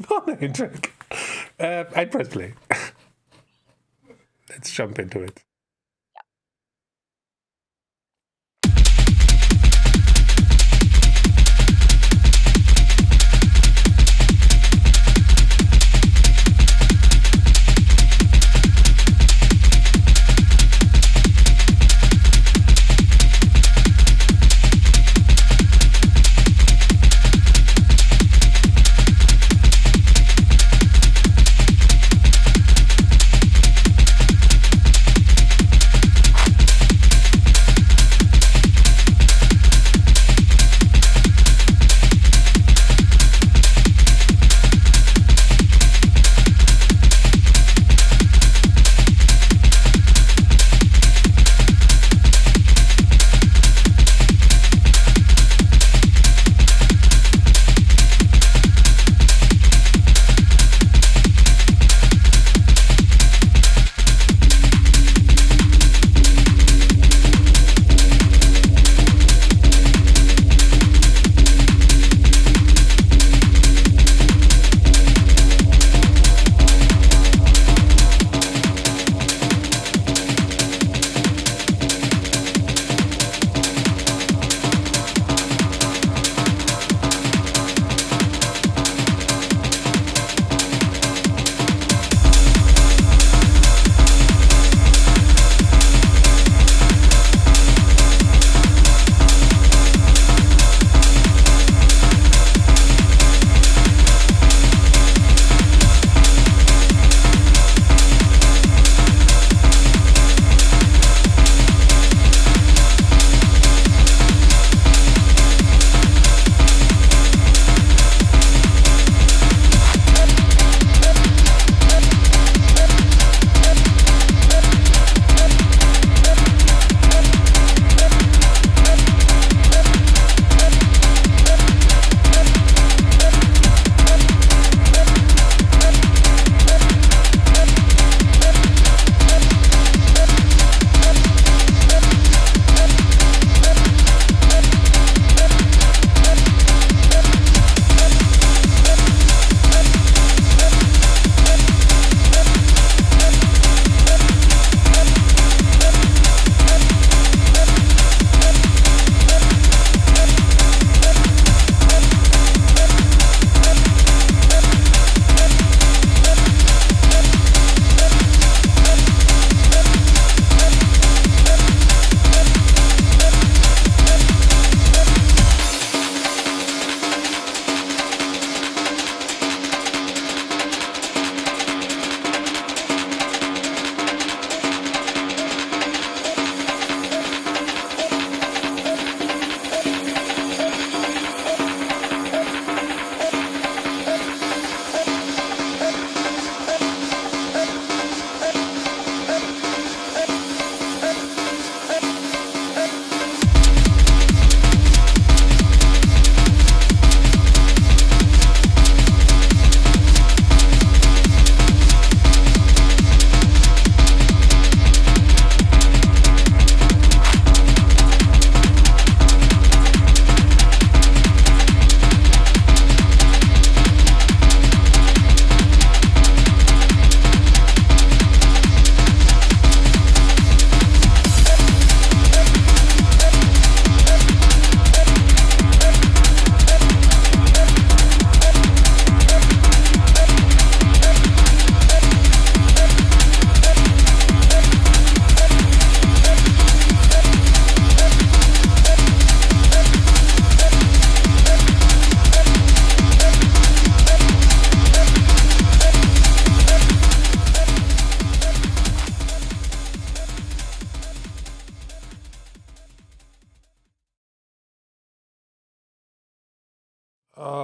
No name track. I press play. Let's jump into it.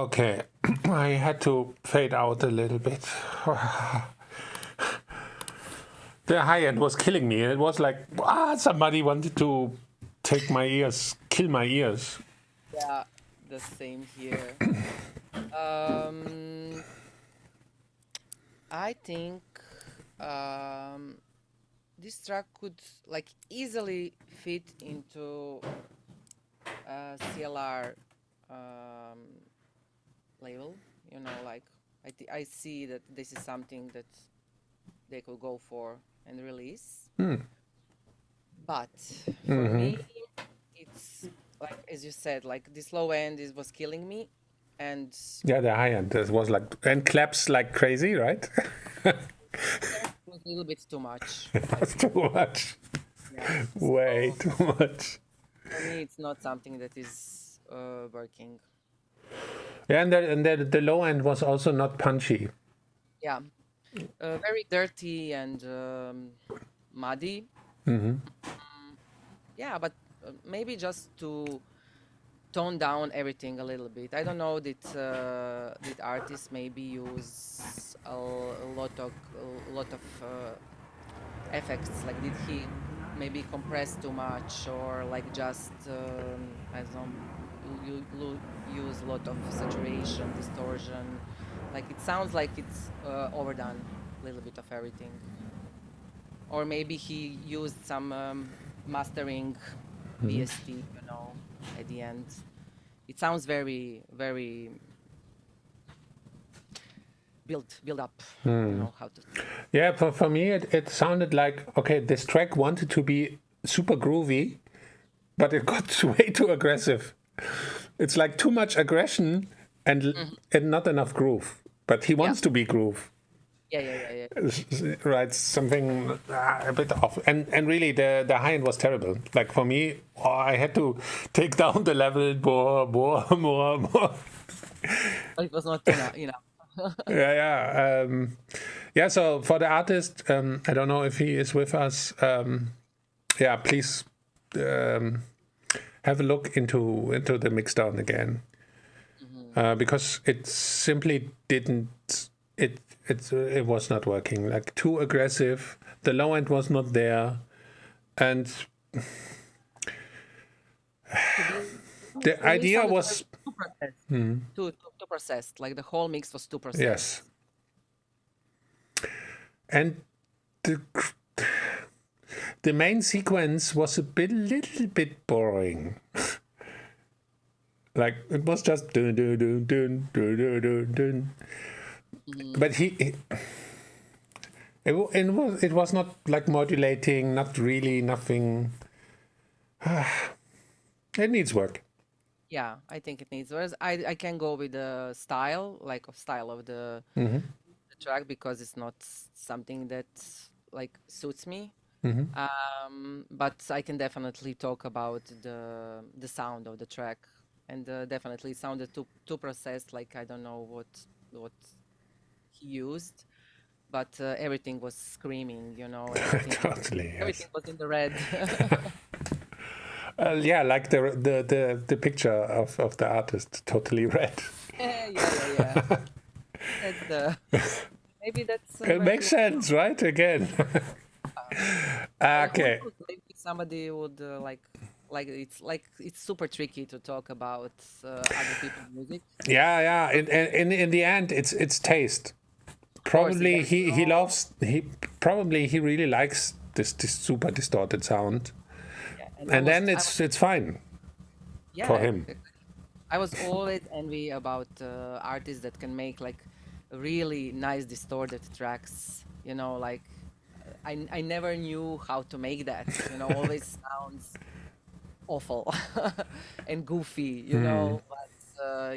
Okay, I had to fade out a little bit. The high end was killing me. It was like, somebody wanted to take my ears, kill my ears. Yeah, the same here. Um, I think this track could like easily fit into CLR label. You know, like I see that this is something that they could go for and release. But for me, it's like, as you said, like this low end was killing me, and yeah, the high end was like, and claps like crazy, right? it was a little bit too much. That's too much. Yeah. Way So too much. for me, it's not something that is working. Yeah, and the low end was also not punchy. Yeah, very dirty and muddy. Yeah, but maybe just to tone down everything a little bit. I don't know that artists maybe use a lot of effects. Like, did he maybe compress too much, or like just I don't know, use a lot of saturation, distortion? Like it sounds like it's overdone a little bit of everything. Or maybe he used some mastering VST, you know, at the end. It sounds very, very build up, you know how to. Yeah, for me, it sounded like, okay, this track wanted to be super groovy, but it got way too aggressive. It's like too much aggression and not enough groove. But he wants to be groove. Yeah. Right, something a bit off. And really, the high end was terrible. Like for me, I had to take down the level more. It was not enough. Yeah. So for the artist, I don't know if he is with us. Yeah, please have a look into the mixdown again, because it simply didn't. It was not working. Like too aggressive. The low end was not there, and the idea was too processed. Too processed. Like the whole mix was too processed. Yes. And the main sequence was a little bit boring. Like it was just dun dun dun dun dun dun dun dun. But it was not like modulating, not really nothing. It needs work. Yeah, I think it needs. Whereas I can go with the style of the track, because it's not something that like suits me. But I can definitely talk about the sound of the track, and definitely it sounded too processed. Like I don't know what he used, but everything was screaming, you know. Totally. Yes. Everything was in the red. Yeah, like the picture of the artist, totally red. Yeah. Maybe that's. It makes sense, right? Again. Okay. Maybe somebody would like it's super tricky to talk about other people's music. Yeah. In the end, it's taste. Probably he loves he really likes this super distorted sound. And then it's fine for him. I was always envy about artists that can make like really nice distorted tracks. You know, like I never knew how to make that. You know, always sounds awful and goofy. You know, but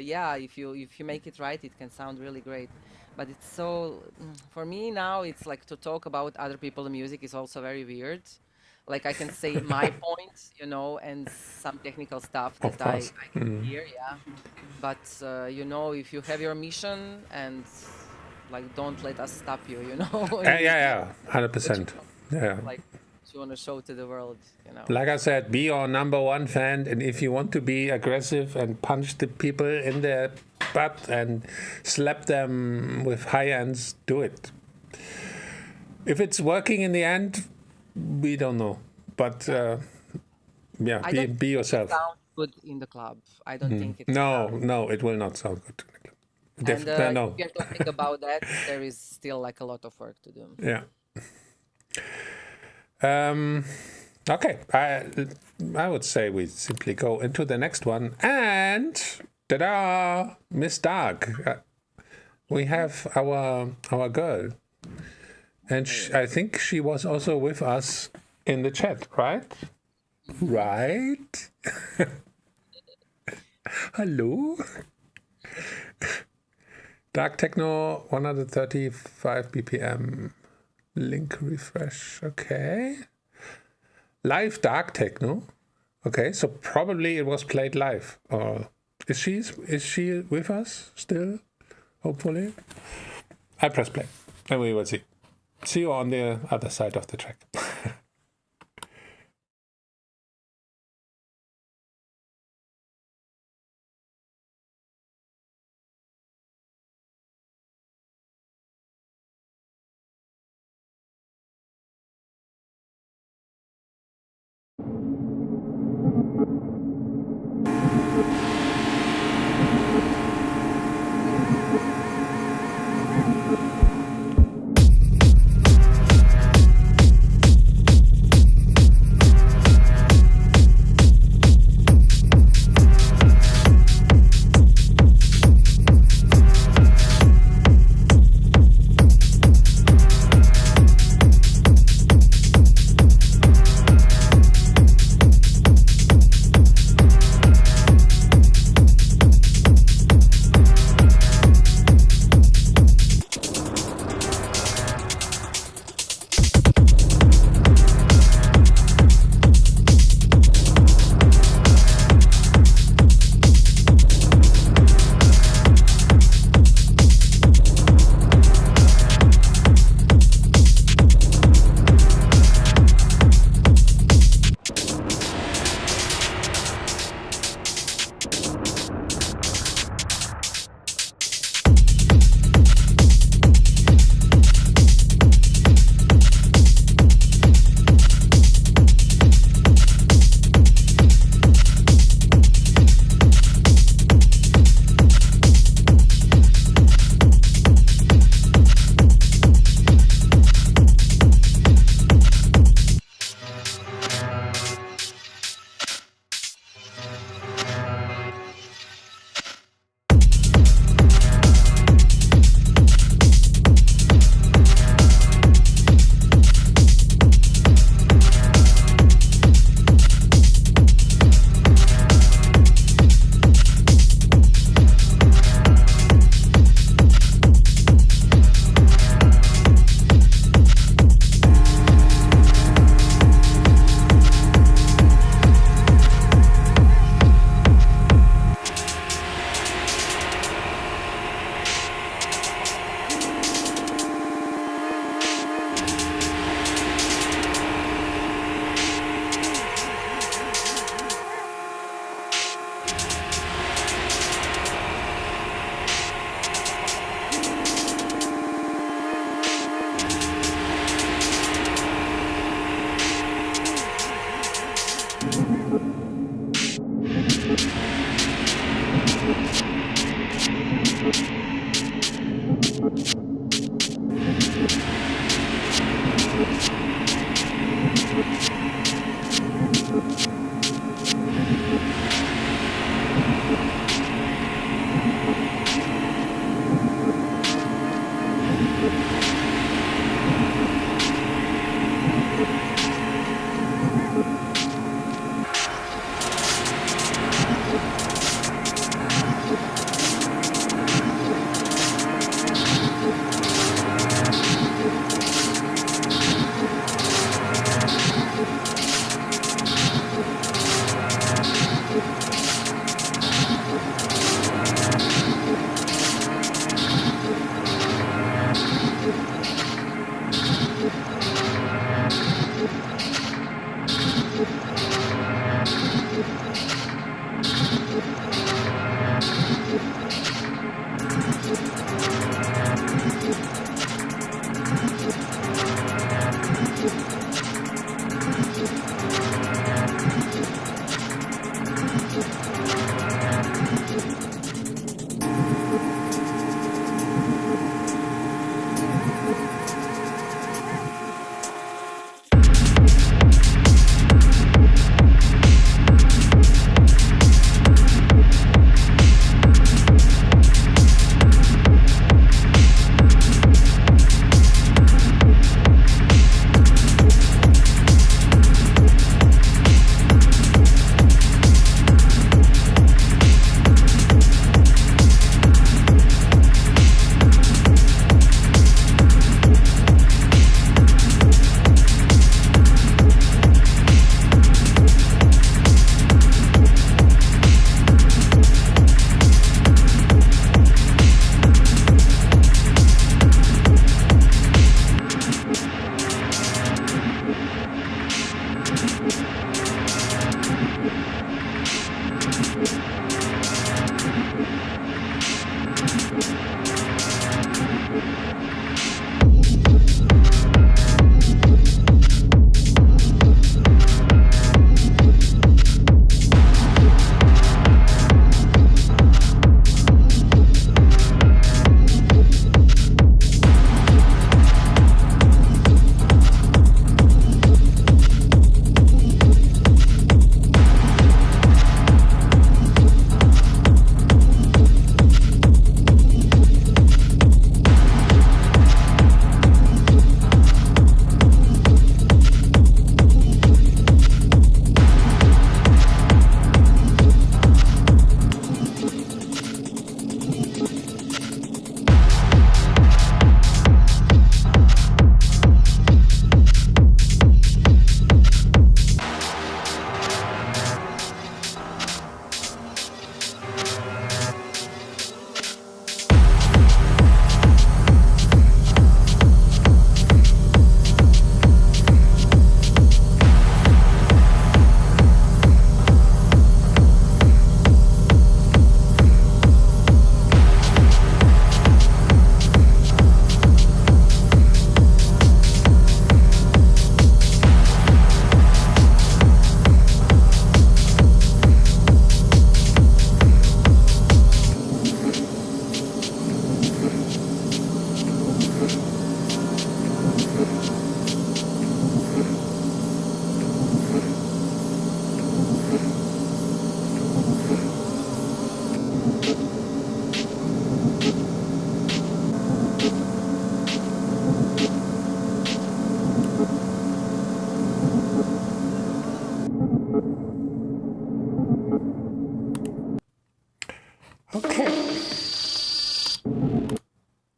yeah, if you make it right, it can sound really great. But it's so for me now, it's like to talk about other people's music is also very weird. Like I can say my point, you know, and some technical stuff that I can hear, yeah. But you know, if you have your mission, and like don't let us stop you, you know. Yeah, 100%. Yeah. Like you want to show to the world, you know. Like I said, be your number one fan, and if you want to be aggressive and punch the people in the butt and slap them with high ends, do it. If it's working in the end, we don't know. But be yourself. It sounds good in the club. I don't think it. No, it will not sound good. No. If you're talking about that, there is still like a lot of work to do. Yeah. Okay. I would say we simply go into the next one. And ta-da! Miss Dark. We have our girl. And I think she was also with us in the chat, right? Right? Hello? Dark Techno, 135 BPM. Link refresh. Okay. Live Dark Techno. Okay, so probably it was played live. Or is she with us still? Hopefully. I press play and we will see. See you on the other side of the track.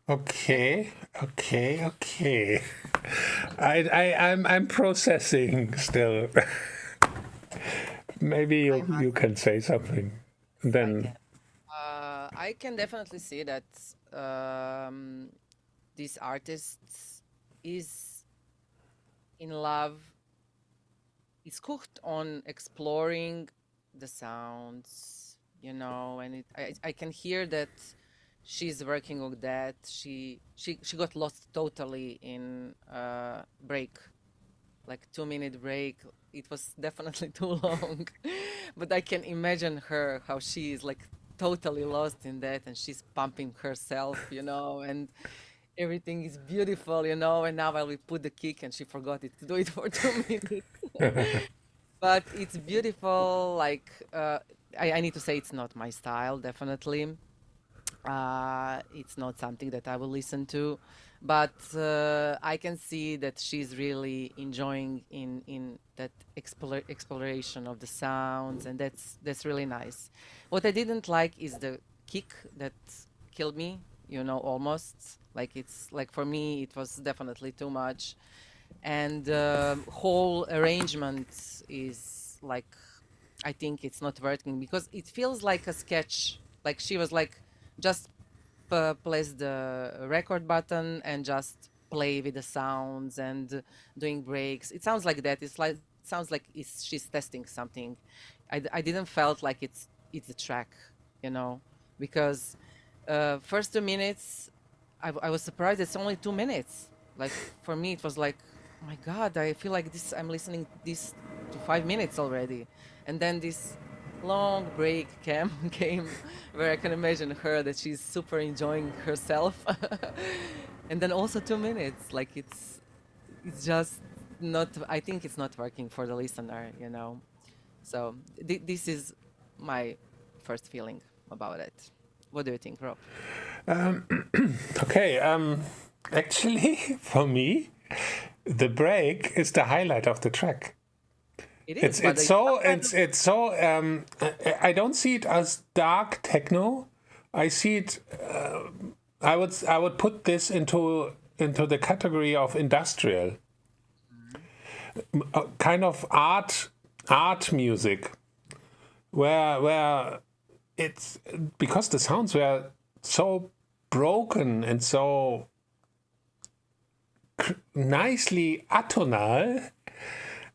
Okay. Okay. I'm processing still. Maybe you can say something. Then I can definitely see that this artist is in love. It's hooked on exploring the sounds, you know, and I can hear that she's working on that. She got lost totally in break, like 2-minute break. It was definitely too long, but I can imagine her how she is like totally lost in that, and she's pumping herself, you know, and everything is beautiful, you know. And now I will put the kick, and she forgot it to do it for 2 minutes. But it's beautiful. Like I need to say, it's not my style, definitely. It's not something that I will listen to, but I can see that she's really enjoying in that exploration of the sounds, and that's really nice. What I didn't like is the kick that killed me, you know, almost. Like, it's like, for me it was definitely too much, and the whole arrangement is like, I think it's not working because it feels like a sketch. Like, she was like, just press the record button and just play with the sounds and doing breaks. It sounds like that. It's like, it sounds like she's testing something. I didn't felt like it's a track, you know, because first 2 minutes, I was surprised it's only 2 minutes. Like for me, it was like, oh my God, I feel like this. I'm listening this to 5 minutes already, and then this long break came where I can imagine her that she's super enjoying herself, and then also 2 minutes. Like it's just not. I think it's not working for the listener, you know. So this is my first feeling about it. What do you think, Rob? Okay. Actually, for me, the break is the highlight of the track. It is. It's so. I don't see it as dark techno. I see it. I would put this into the category of industrial, kind of art music, where it's because the sounds were so broken and so nicely atonal,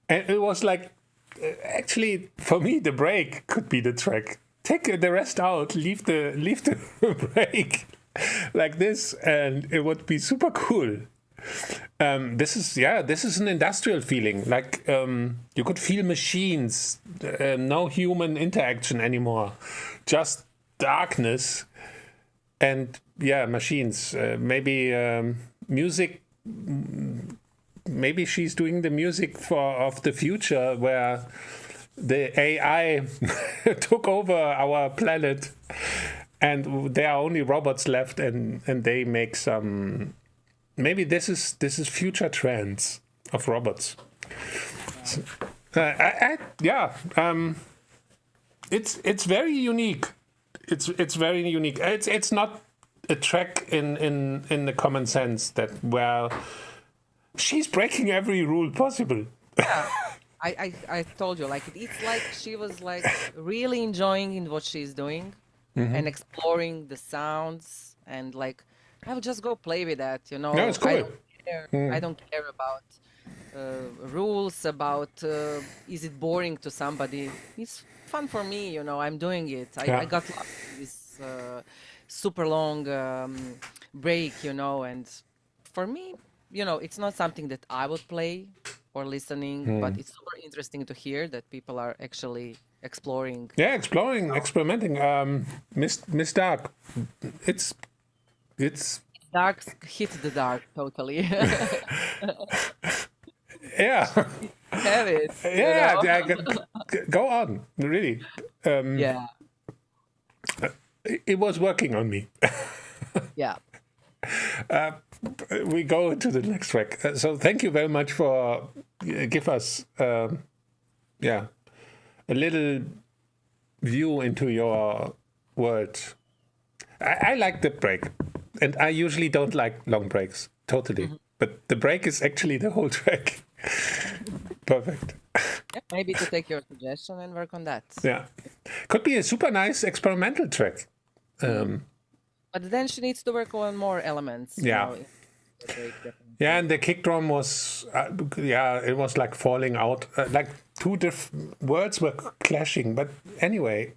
and it was like, actually for me the break could be the track. Take the rest out, leave the break like this, and it would be super cool. This is an industrial feeling. Like you could feel machines, no human interaction anymore, just darkness, and machines. Maybe music. Maybe she's doing the music of the future where the AI took over our planet, and there are only robots left, and they make some. Maybe this is future trends of robots. So, it's very unique. It's very unique. It's not a track in the common sense that where she's breaking every rule possible. Yeah, I told you, like it's like she was like really enjoying in what she's doing and exploring the sounds, and like I would just go play with that, you know. No, it's cool. I don't care. I don't care about rules, about is it boring to somebody. It's fun for me, you know. I'm doing it. I got this super long break, you know, and for me, you know, it's not something that I would play or listening, but it's super interesting to hear that people are actually exploring. Yeah, experimenting. Miss Dark, it's dark, hit the dark totally. Yeah. Have it. Yeah, go on, really. Yeah. It was working on me. Yeah. We go to the next track. So thank you very much for give us a little view into your world. I like the break, and I usually don't like long breaks, totally. But the break is actually the whole track. Perfect. Yeah, maybe to take your suggestion and work on that. Yeah, could be a super nice experimental track. But then she needs to work on more elements. Yeah. You know, the break, yeah, and the kick drum was, it was like falling out. Like two different words were clashing. But anyway,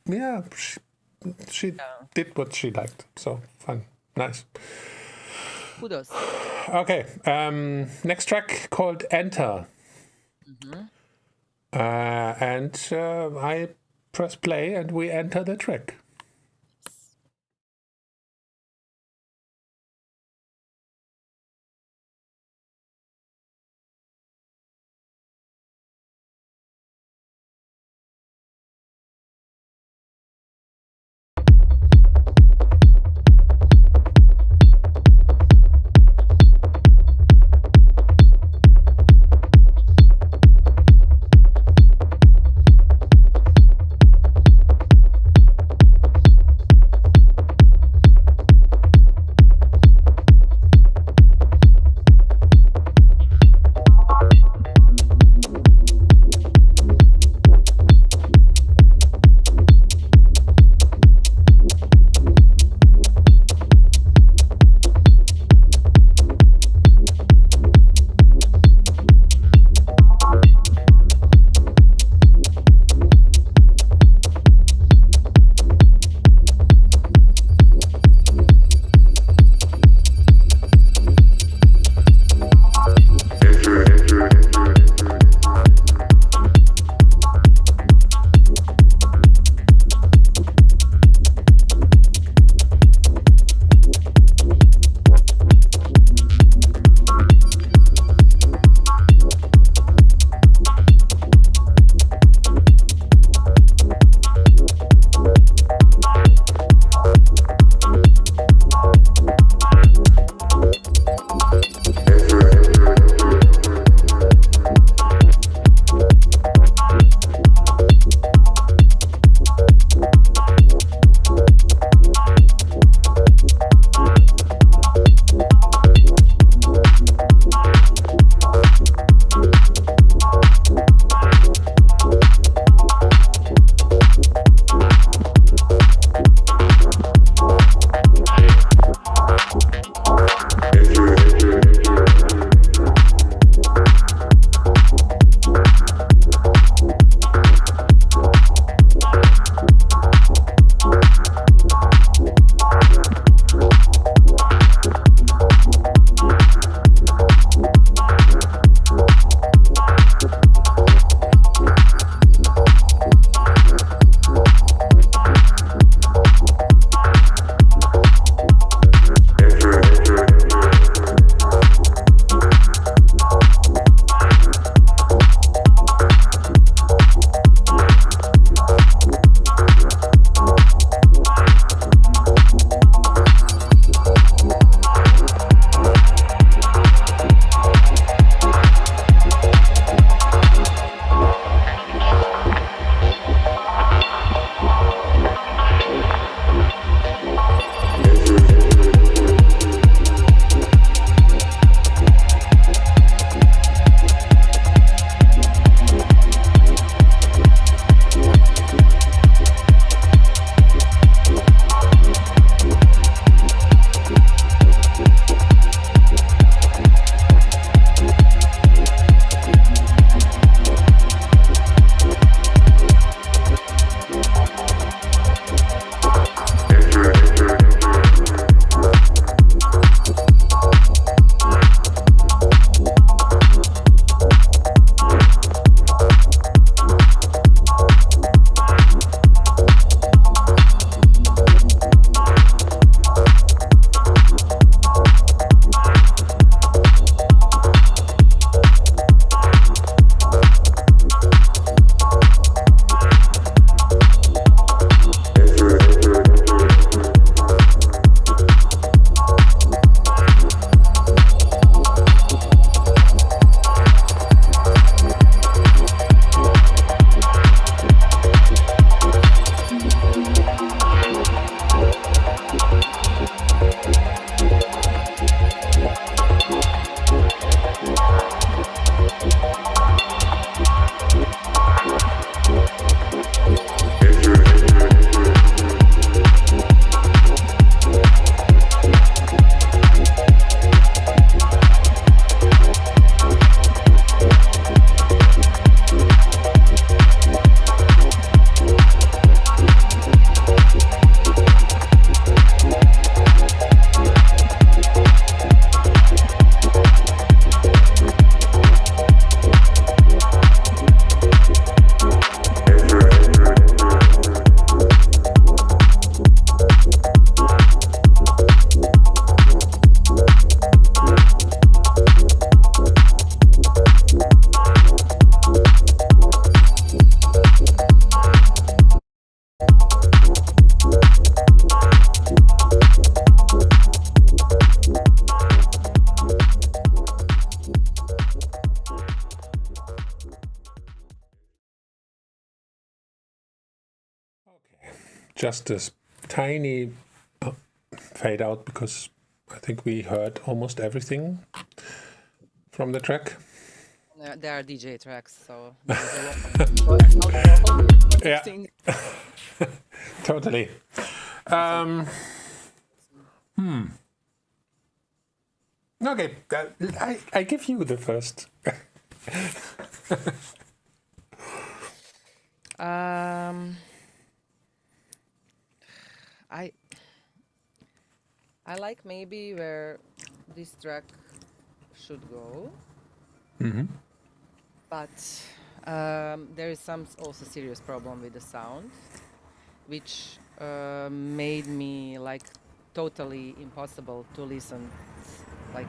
yeah, she did what she liked. So fun, nice. Kudos. Okay, next track called Enter. And I press play and we enter the track. just a tiny fade out because I think we heard almost everything from the track. There are DJ tracks, so there's a lot Yeah. thing. Totally. Okay, I give you the first. I like maybe where this track should go, but there is some also serious problem with the sound, which made me like totally impossible to listen like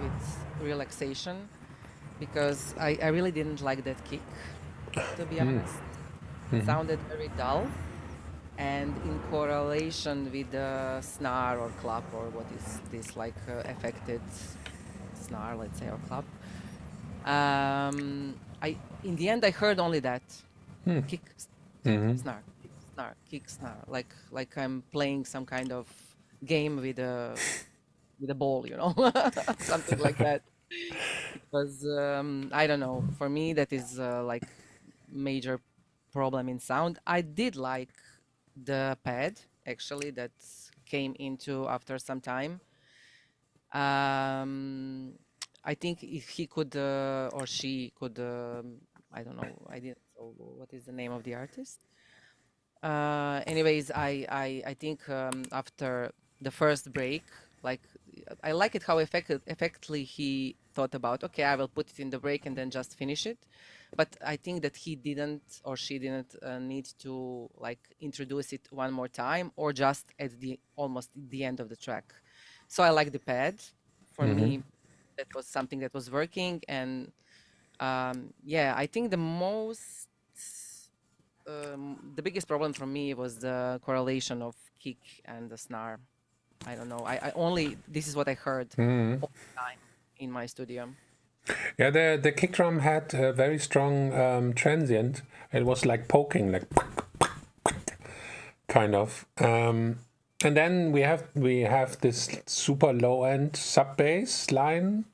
with relaxation, because I really didn't like that kick, to be honest. It sounded very dull, and in correlation with the snare or clap, or what is this like affected snare, let's say, or clap. In the end I heard only that kick, snare, kick, snare, like I'm playing some kind of game with a ball, you know, something like that. Because I don't know, for me that is like major problem in sound. I did like the pad actually that came into after some time. I think if he could or she could, I don't know, I didn't. So what is the name of the artist? Anyways, I think after the first break, like I like it how effectively he thought about, okay, I will put it in the break and then just finish it. But I think that he didn't or she didn't need to like introduce it one more time, or just at the almost the end of the track. So I like the pad. For me, that was something that was working. And yeah, I think the biggest problem for me was the correlation of kick and the snare. I don't know. I only, this is what I heard all the time in my studio. Yeah, the kick drum had a very strong transient. It was like poking, like kind of. And then we have this super low end sub bass line.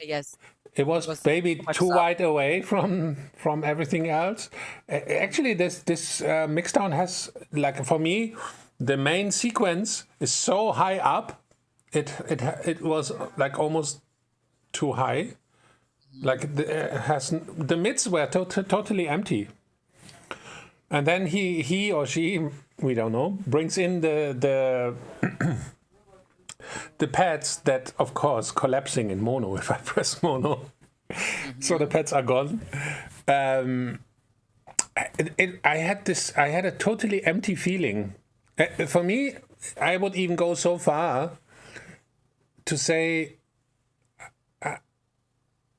Yes. It was maybe too wide away from everything else. Actually, this mixdown has, like, for me, the main sequence is so high up. It was like almost too high. Like the mids were totally empty. And then he or she, we don't know, brings in the the pads that, of course, collapsing in mono if I press mono. So the pads are gone. I had a totally empty feeling. For me, I would even go so far to say,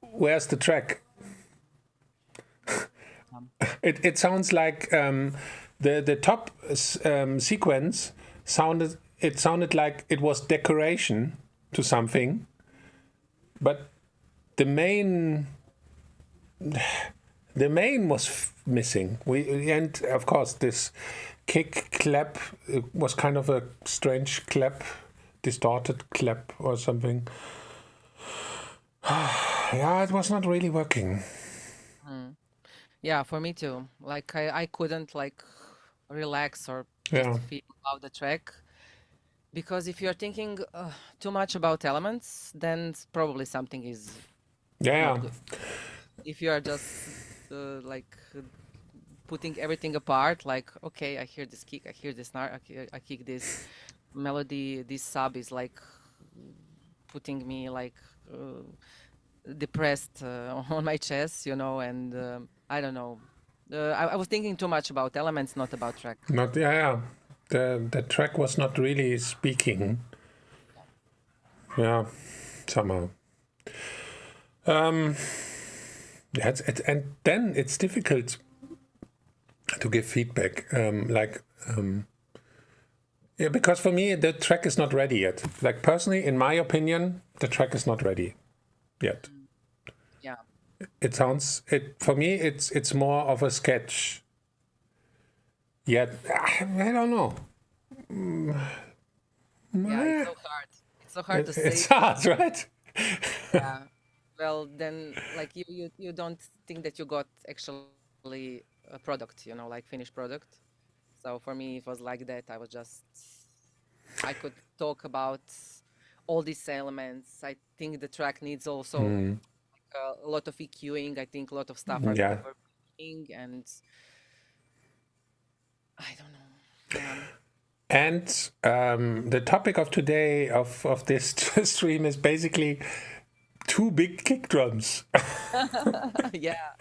where's the track? It sounds like the top sequence sounded. It sounded like it was decoration to something, but the main was missing. And of course this kick clap was kind of a strange clap, distorted clap or something. Yeah, it was not really working. Yeah, for me too. Like I couldn't like relax or just feel about the track. Because if you're thinking too much about elements, then probably something is not good. If you are just like putting everything apart, like, okay, I hear this kick, I hear this snare, I kick this melody, this sub is like putting me like depressed on my chest, you know, and I don't know. I was thinking too much about elements, not about track. Not, The track was not really speaking. Yeah, somehow. And then it's difficult to give feedback. Because for me, the track is not ready yet. Like, personally, in my opinion, the track is not ready yet. Yeah. For me, it's more of a sketch. yet. I don't know. Yeah, it's so hard. It's so hard to say. It's hard, right? Yeah. Well, then, like you don't think that you got actually a product, like finished product. So for me, it was like that. I could talk about all these elements. I think the track needs also a lot of EQing. I think a lot of stuff are overworking, and I don't know. Yeah. And the topic of today of this stream is basically 2 big kick drums. Yeah.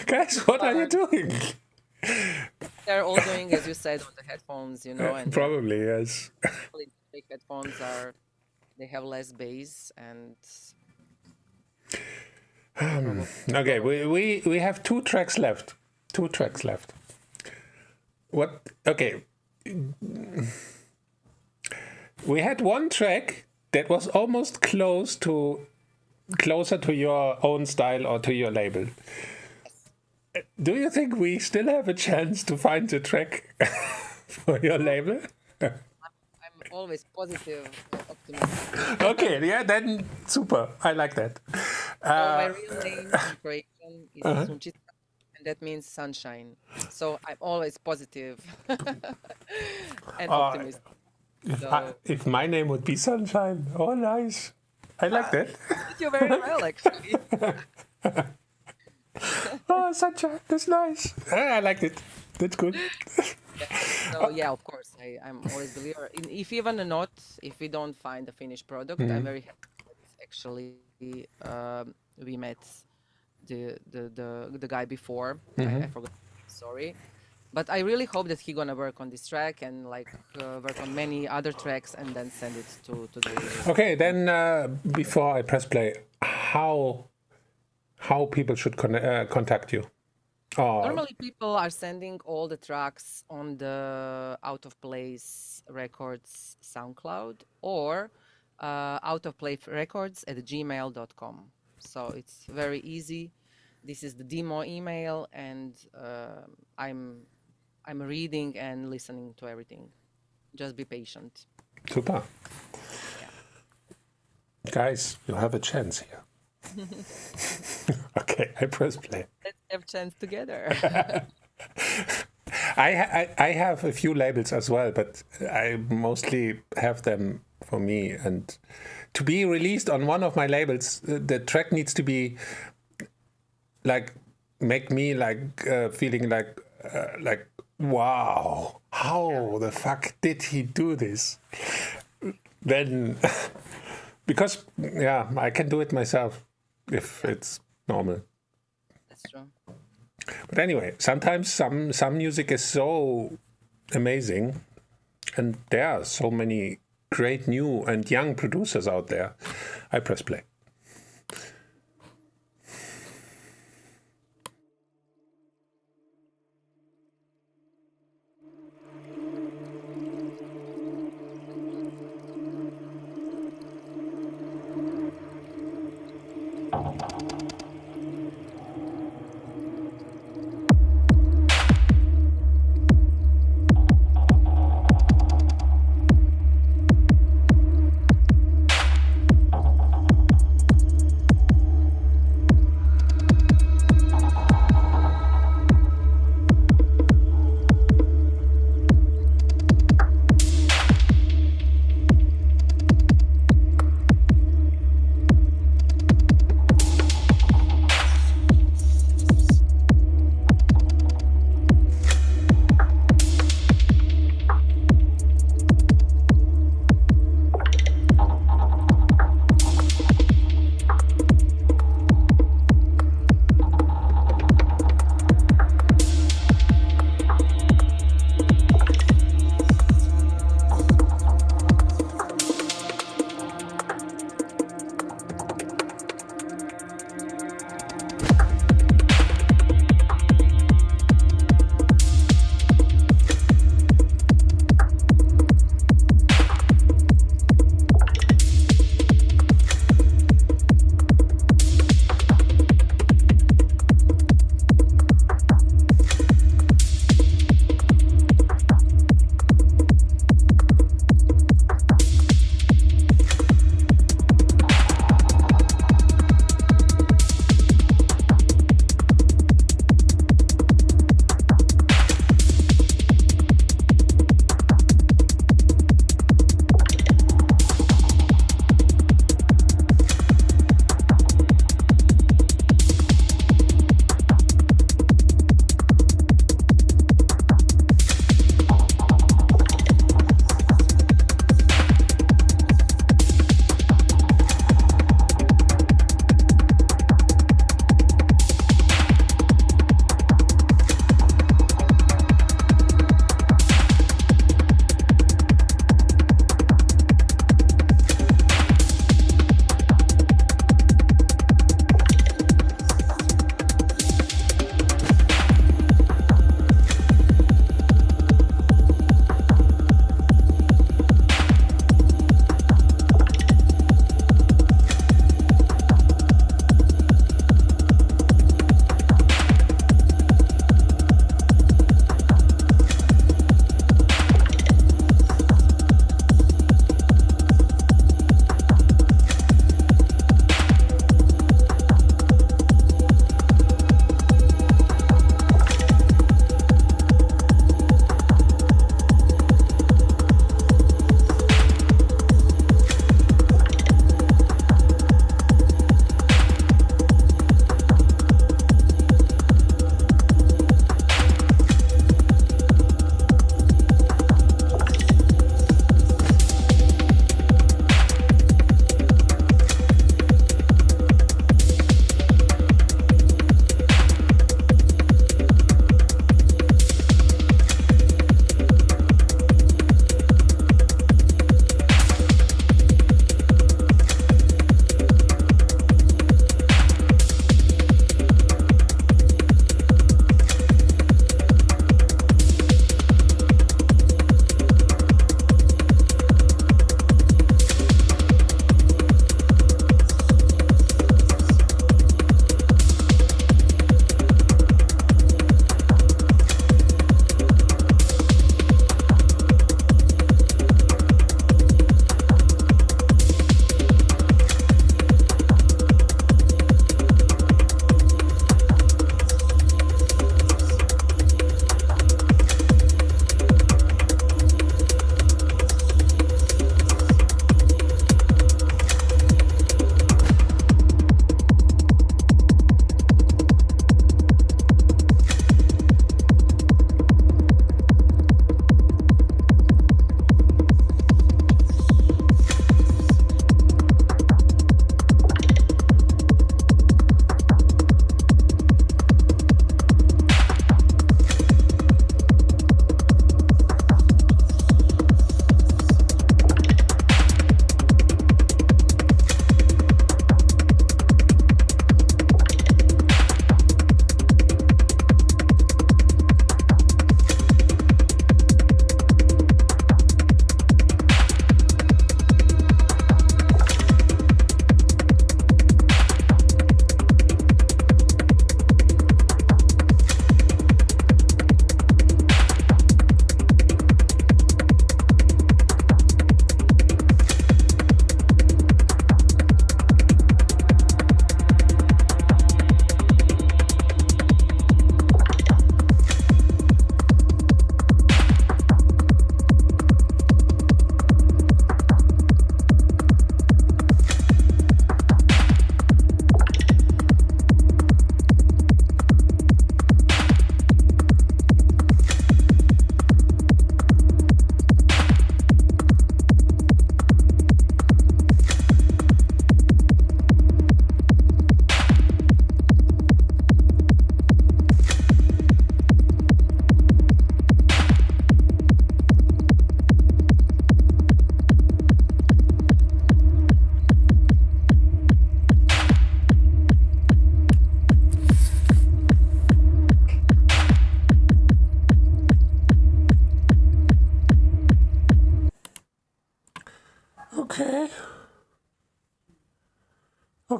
Guys, what are you doing? They're all doing, as you said, on the headphones, and probably, yes. Big headphones they have less bass and. Okay, we have 2 tracks left. 2 tracks left. What? Okay. We had one track that was almost closer to your own style or to your label. Do you think we still have a chance to find the track for your label? I'm always positive, optimistic. Okay, yeah, then super. I like that. My real name in Croatian is Sunčica, and that means sunshine. So I'm always positive and optimistic. If my name would be Sunshine, oh nice. I like that. You very well, actually. Oh, Sunshine, that's nice. I liked it. That's good. So yeah, of course, I'm always a believer. If we don't find a finished product, I'm very happy that actually we met the guy before. I forgot. Sorry. But I really hope that he's gonna work on this track and work on many other tracks and then send it to the. Okay, then before I press play, how people should contact you? Normally, people are sending all the tracks on the Out of Place Records SoundCloud or outofplacerecords@gmail.com. So it's very easy. This is the demo email, and I'm reading and listening to everything. Just be patient. Super. Yeah. Guys, you have a chance here. Okay, I press play. Let's have a chance together. I have a few labels as well, but I mostly have them for me. And to be released on one of my labels, the track needs to be make me feeling like wow, how the fuck did he do this? Then because I can do it myself if it's normal. That's true. But anyway, sometimes some music is so amazing, and there are so many great new and young producers out there. I press play.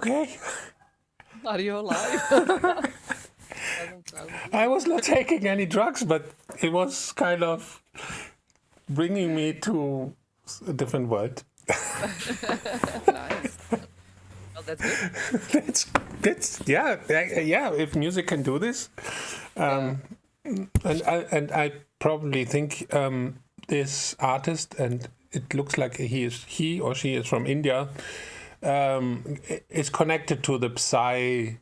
okay? Are you alive? I was not taking any drugs, but it was kind of bringing me to a different world. Nice. Well, that's good. that's yeah. If music can do this, and I probably think this artist, and it looks like he or she is from India, is connected to the psy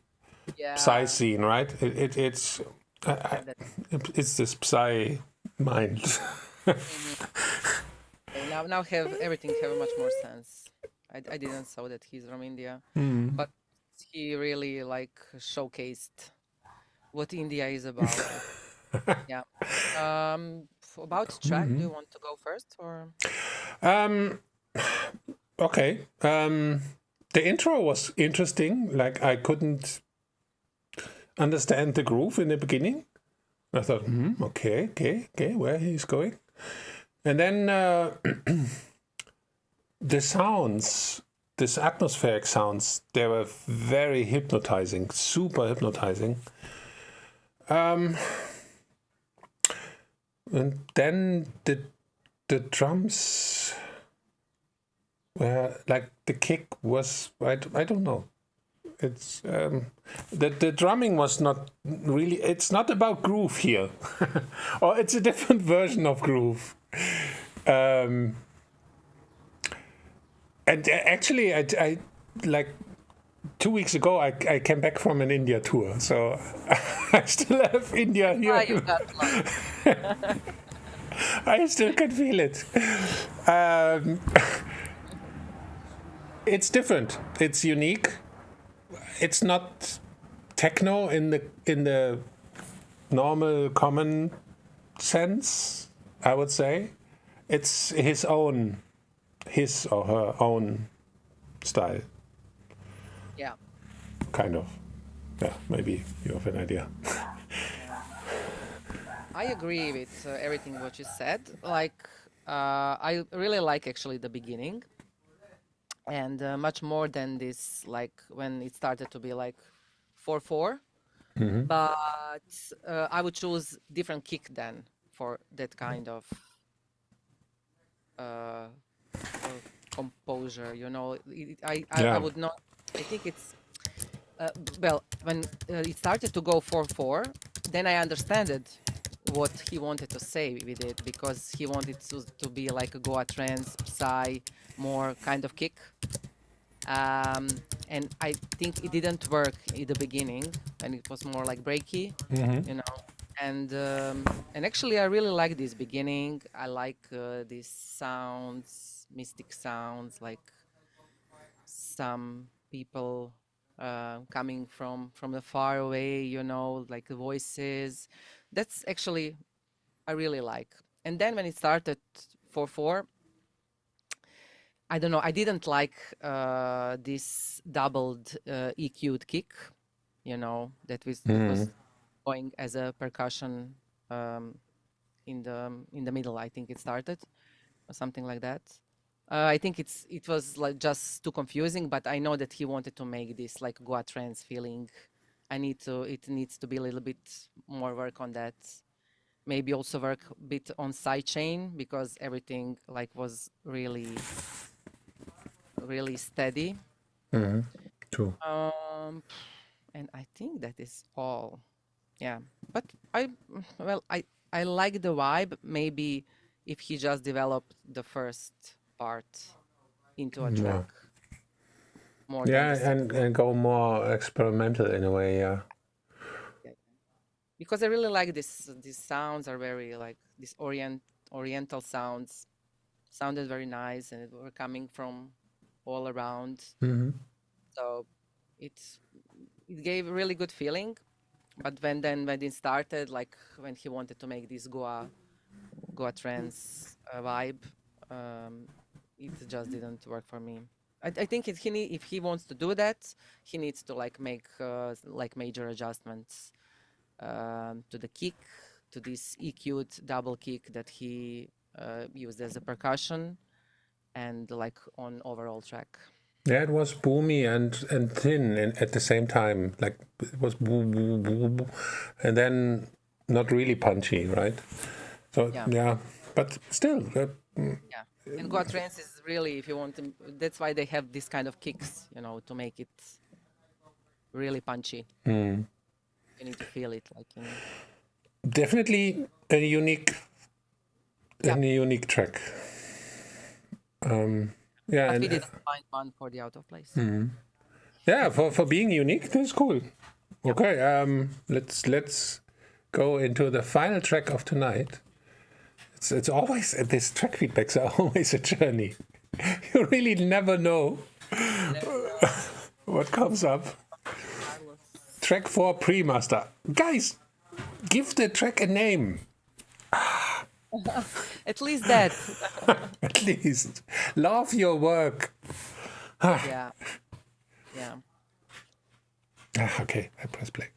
scene, right? It's this psy mind. Now everything have much more sense. I didn't saw that he's from India, but he really like showcased what India is about. Yeah. About track, do you want to go first or? Okay. The intro was interesting. Like I couldn't understand the groove in the beginning. I thought, okay, where he's going. And then the sounds, this atmospheric sounds, they were very hypnotizing, super hypnotizing. And then the drums were like the kick was I don't know. It's the drumming was not really. It's not about groove here, or it's a different version of groove. And actually, I like 2 weeks ago I came back from an India tour, so I still have India here. Ah, you got luck. I still can feel it. It's different. It's unique. It's not techno in the normal common sense, I would say. It's his or her own style. Yeah. Kind of. Yeah, maybe you have an idea. I agree with everything what you said. Like, I really like actually the beginning, and much more than this. Like when it started to be like 4/4, but I would choose different kick then for that kind of composure. You know, I would not. I think it's well when it started to go 4/4, then I understand it. What he wanted to say with it, because he wanted to be like a Goa trance, psy, more kind of kick. And I think it didn't work in the beginning, and it was more like breaky, you know. And actually, I really like this beginning. I like these sounds, mystic sounds, like some people coming from the far away, you know, like the voices. That's actually I really like. And then when it started 4/4, I don't know, I didn't like this doubled EQ'd kick, you know, that was going as a percussion in the middle. I think it started or something like that. I think it was like just too confusing, but I know that he wanted to make this like Goa trance feeling. It needs to be a little bit more work on that. Maybe also work a bit on sidechain, because everything like was really steady. True. And I think that is all. Yeah, but I like the vibe. Maybe if he just developed the first part into a track more than the second. and go more experimental in a way. Yeah. Because I really like this. These sounds are very like these oriental sounds. Sounded very nice, and it were coming from all around. So it gave a really good feeling. But when it started, like when he wanted to make this Goa trance vibe, it just didn't work for me. I think if he wants to do that, he needs to like make like major adjustments to the kick, to this EQ'd double kick that he used as a percussion, and like on overall track. Yeah, it was boomy and thin at the same time. Like it was boom, boom, boom, boom, and then not really punchy, right? So yeah, but still. Yeah, and Goa trance is really, if you want to, that's why they have this kind of kicks, you know, to make it really punchy. You need to feel it, like, you know. Definitely a unique track. Yeah, but we didn't find one for the out of place. Yeah, for being unique, this is cool. Okay, let's go into the final track of tonight. It's always, these track feedbacks are always a journey. You really never know what comes up. Track 4 pre-master. Guys, give the track a name. At least that. At least. Love your work. Yeah. Okay, I press play.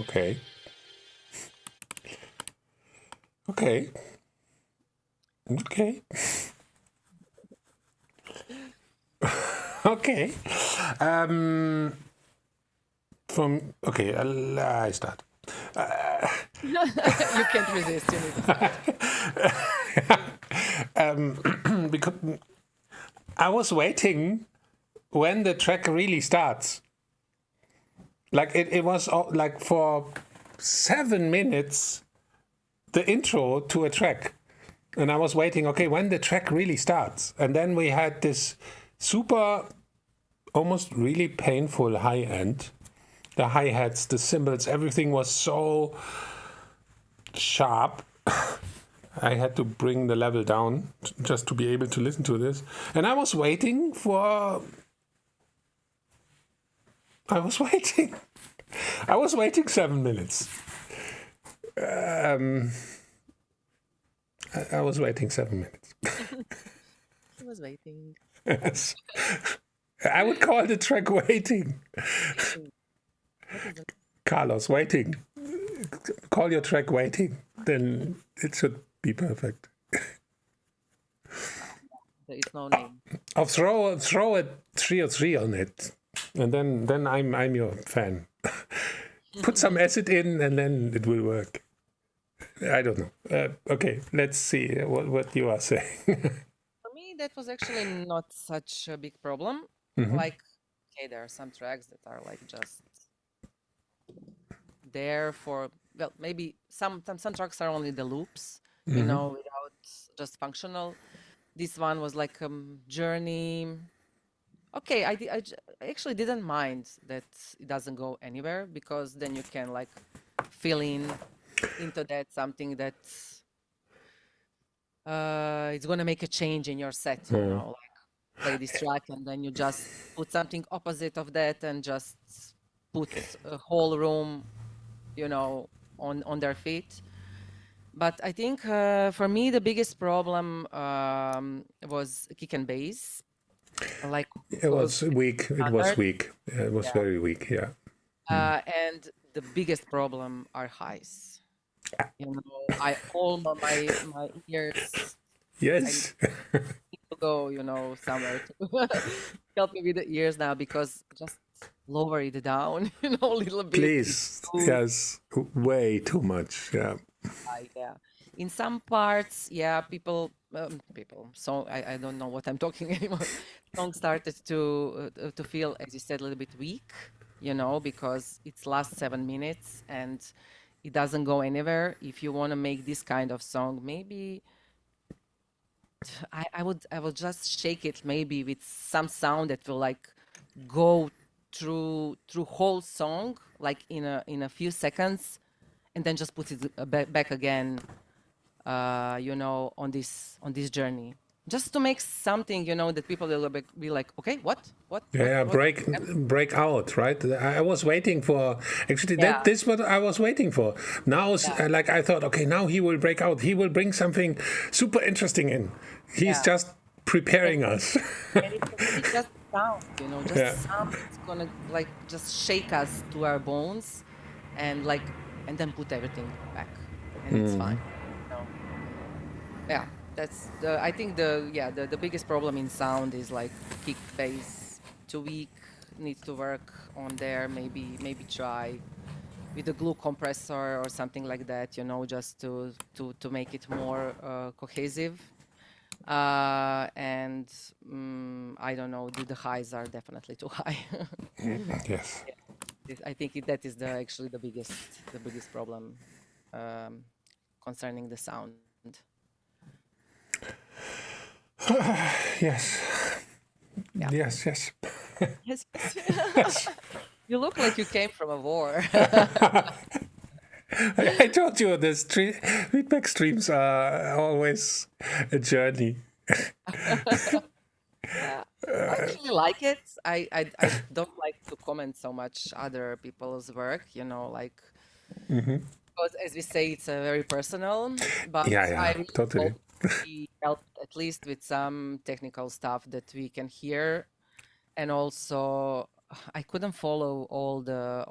Okay. Okay. Okay. Okay. I start. You can't resist. You need to Because I was waiting when the track really starts. Like it was like for 7 minutes, the intro to a track. And I was waiting, okay, when the track really starts. And then we had this super, almost really painful high end. The hi-hats, the cymbals, everything was so sharp. I had to bring the level down just to be able to listen to this. And I was waiting. I was waiting 7 minutes. I was waiting 7 minutes. I was waiting. Yes. I would call the track waiting. Carlos, waiting. Call your track waiting. Then it should be perfect. There is no name. I'll throw a 303 on it. And then I'm your fan. Put some acid in and then it will work. I don't know. Okay, let's see what you are saying. For me, that was actually not such a big problem. Like, okay, there are some tracks that are like just there for, well, maybe some tracks are only the loops, you know, without just functional. This one was like a journey. Okay, I actually didn't mind that it doesn't go anywhere, because then you can like fill into that something that it's gonna make a change in your set, you know, like play this track and then you just put something opposite of that and just put a whole room, you know, on their feet. But I think for me the biggest problem was kick and bass. Like it was weak. It was weak. It was very weak. Yeah. And the biggest problem are highs. You know, all my ears. Yes. I need to go, you know, somewhere to help me with the ears now, because just lower it down, you know, a little bit. Please. Yes. Way too much. Yeah. Yeah. In some parts, yeah, people. So I don't know what I'm talking anymore. Song started to feel, as you said, a little bit weak, you know, because it's last 7 minutes and it doesn't go anywhere. If you want to make this kind of song, maybe I would just shake it maybe with some sound that will like go through whole song like in a few seconds, and then just put it back again, you know, on this journey, just to make something, you know, that people will be like, okay, what? Yeah, break out, right? I was waiting for, actually, this is what I was waiting for. Now, like I thought, okay, now he will break out. He will bring something super interesting in. He's just preparing us. And it's just sound, you know, just sound. It's gonna like just shake us to our bones, and like, and then put everything back, and it's fine. Yeah, that's I think the biggest problem in sound is like kick bass too weak, needs to work on there. Maybe try with a glue compressor or something like that, you know, just to make it more cohesive. And I don't know, the highs are definitely too high. Yes. I think that is actually the biggest problem concerning the sound. Yes. Yeah. Yes. Yes. You look like you came from a war. I told you the feedback streams are always a journey. Yeah. I actually like it. I don't like to comment so much other people's work, you know, like, because as we say, it's very personal. But I really totally. hope we helped at least with some technical stuff that we can hear, and also I couldn't follow all the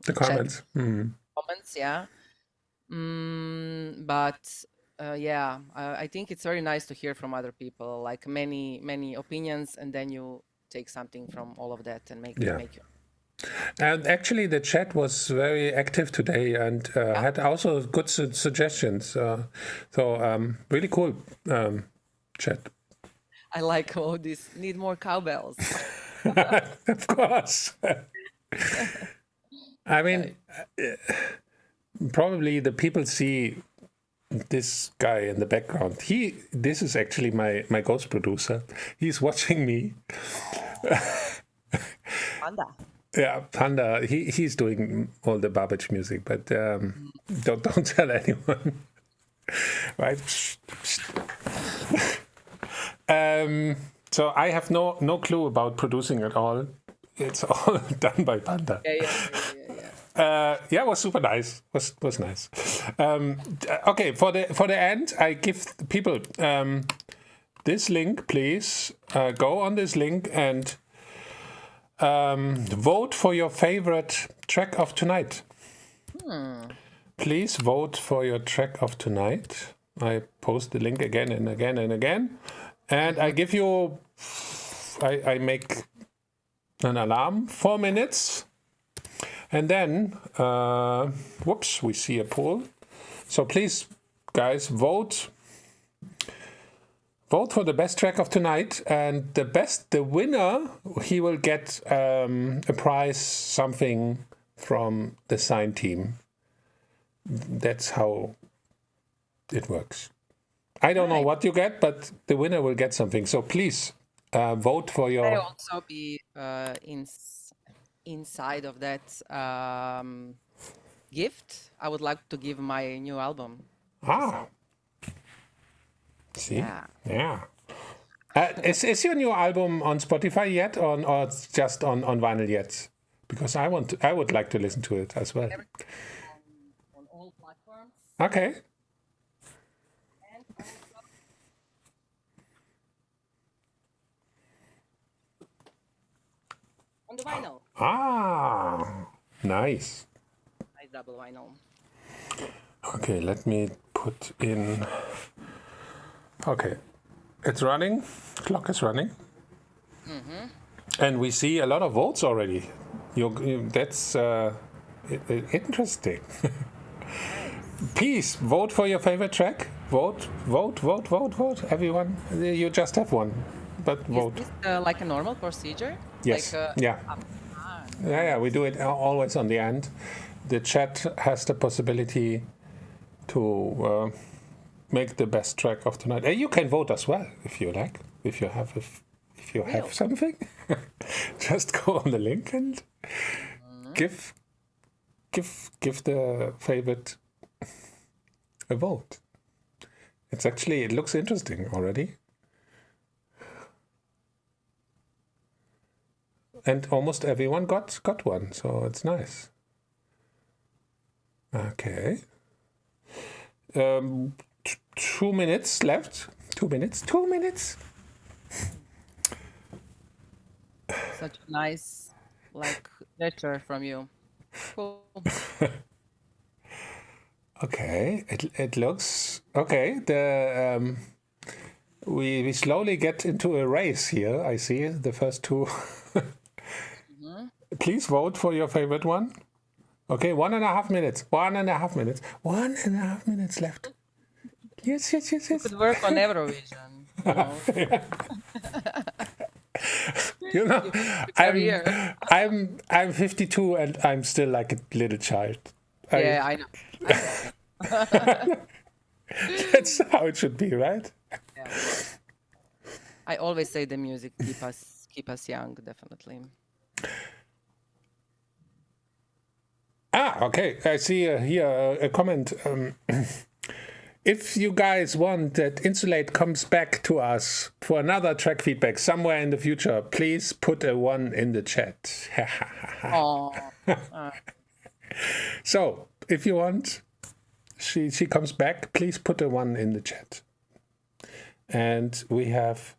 The comments. comments, yeah. But yeah, I think it's very nice to hear from other people, like many opinions, and then you take something from all of that and make your. And actually, the chat was very active today and had also good suggestions. So really cool chat. I like all this. Need more cowbells. Of course. I mean, probably the people see this guy in the background. This is actually my ghost producer. He's watching me. Panda. Yeah, Panda. He's doing all the Babicz music, but don't tell anyone. Right? So I have no clue about producing at all. It's all done by Panda. Yeah, it was super nice. Was nice. Okay, for the end, I give people this link. Please go on this link and vote for your favorite track of tonight. Please vote for your track of tonight. I post the link again and again and again, and I give you. I make an alarm, 4 minutes, and then whoops, we see a poll. So please, guys, vote for the best track of tonight, and the winner, he will get a prize, something from the SINEE team. That's how it works. I don't know what you get, but the winner will get something. So please vote for your. I also be inside of that gift. I would like to give my new album. See, yeah. Is your new album on Spotify yet, or it's just on vinyl yet? Because I would like to listen to it as well. On all platforms. Okay. On the vinyl. Nice. Nice double vinyl. Okay, let me put in. Okay, it's running. Clock is running. And we see a lot of votes already. That's interesting. Please vote for your favorite track. Vote. Everyone, you just have one, but vote. Is this like a normal procedure? Yes. Like, Yeah. We do it always on the end. The chat has the possibility to make the best track of tonight. You can vote as well if you like. If you have something, just go on the link and give the favorite a vote. It looks interesting already. And almost everyone got one, so it's nice. Okay. 2 minutes left. 2 minutes. Such a nice, gesture from you. Cool. Okay, it looks okay. We slowly get into a race here. I see the first two. Please vote for your favorite one. Okay, 1.5 minutes. 1.5 minutes. 1.5 minutes left. Yes. You could work on Eurovision. I'm 52 and I'm still like a little child. I know. That's how it should be, right? Yeah. I always say the music keep us young, definitely. Okay. I see here a comment. If you guys want that Insolate comes back to us for another track feedback somewhere in the future, please put a 1 in the chat. So, if you want she comes back, please put a 1 in the chat. And we have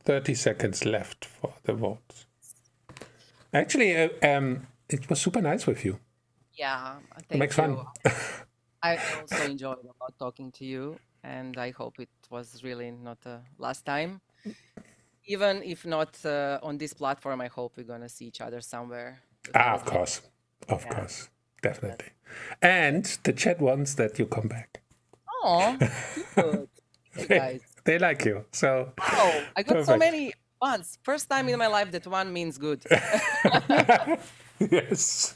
30 seconds left for the vote. Actually, it was super nice with you. Yeah, It thank makes you. fun. I also enjoyed a lot talking to you, and I hope it was really not the last time. Even if not on this platform, I hope we're gonna see each other somewhere to have a Of drink. course. Of Yeah. course. Definitely. And the chat wants that you come back. Oh, good. Thank you guys. They like you. So Wow, I got so perfect. many fans. First time in my life that one means good. Yes.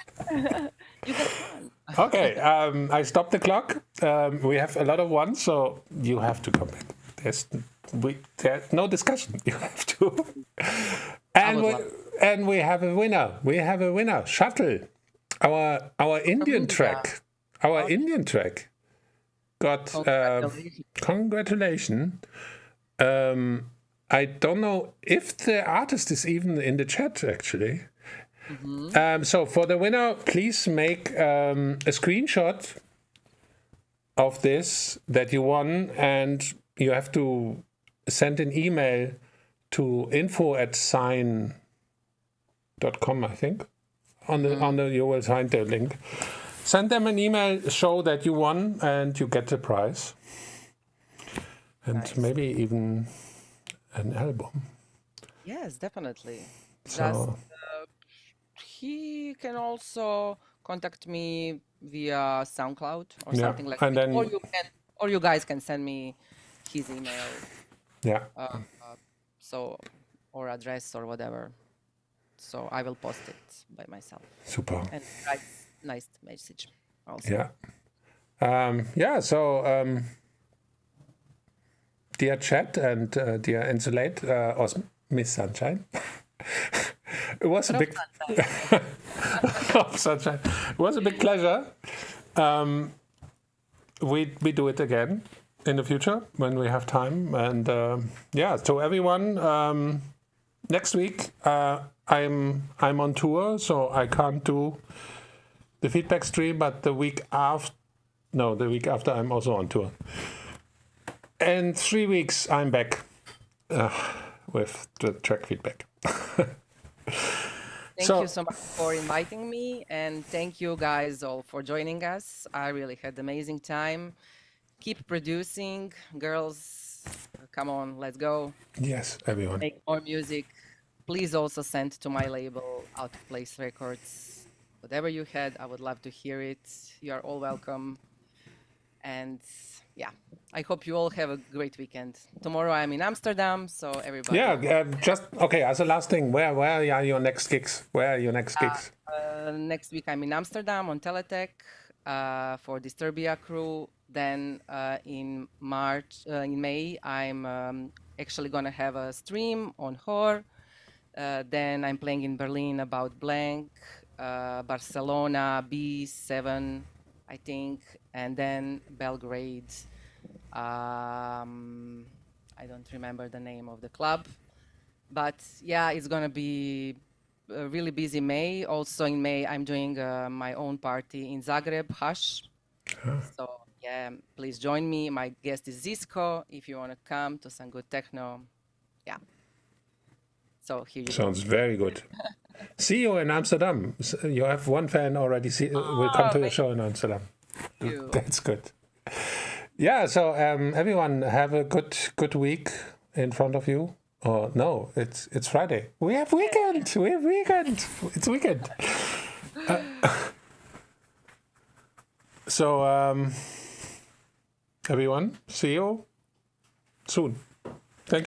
You get one. Okay. I stopped the clock. We have a lot of ones, so you have to come back. There's no discussion. You have to. And we have a winner. We have a winner. Shuttle. Our Indian India. track. Our Indian track got congratulations. I don't know if the artist is even in the chat actually. So for the winner, please make a screenshot of this that you won, and you have to send an email to info@sign.com, I think. On the you will find the link. Send them an email, show that you won, and you get the prize. And Nice. maybe even an album. Yes, definitely. So He can also contact me via SoundCloud or Yeah, something like and that. then- Or you guys can send me his email, yeah, or address or whatever. So I will post it by myself super. and write nice message also. Yeah. So dear chat and dear Insolate, or Miss Sunshine. It was a big of Sunshine. It was a big pleasure. We do it again in the future when we have time. And to everyone, next week I'm on tour, so I can't do the feedback stream. But the week after I'm also on tour. In 3 weeks I'm back with the track feedback. Thank you so much for inviting me, and thank you guys all for joining us. I really had an amazing time. Keep producing, girls. Come on, let's go. Yes, everyone. Make more music. Please also send to my label, Out of Place Records. Whatever you had, I would love to hear it. You are all welcome. And yeah, I hope you all have a great weekend. Tomorrow I'm in Amsterdam, so everybody. Yeah, as a last thing, where are your next gigs? Where are your next gigs? Next week I'm in Amsterdam on Teletech for Disturbia crew. Then in May, I'm actually gonna have a stream on Horror. Then I'm playing in Berlin About Blank, Barcelona B7, I think, and then Belgrade. I don't remember the name of the club, but yeah, it's gonna be a really busy May. Also in May, I'm doing my own party in Zagreb, Hush. So yeah, please join me. My guest is Zisco. If you want to come to some good techno, yeah. So here you Sounds very good. See you in Amsterdam. You have one fan already. Will come to your show in Amsterdam. That's good. Yeah. So everyone, have a good week in front of you. Oh no, it's Friday. We have weekend. We have weekend. It's weekend. So everyone, see you soon.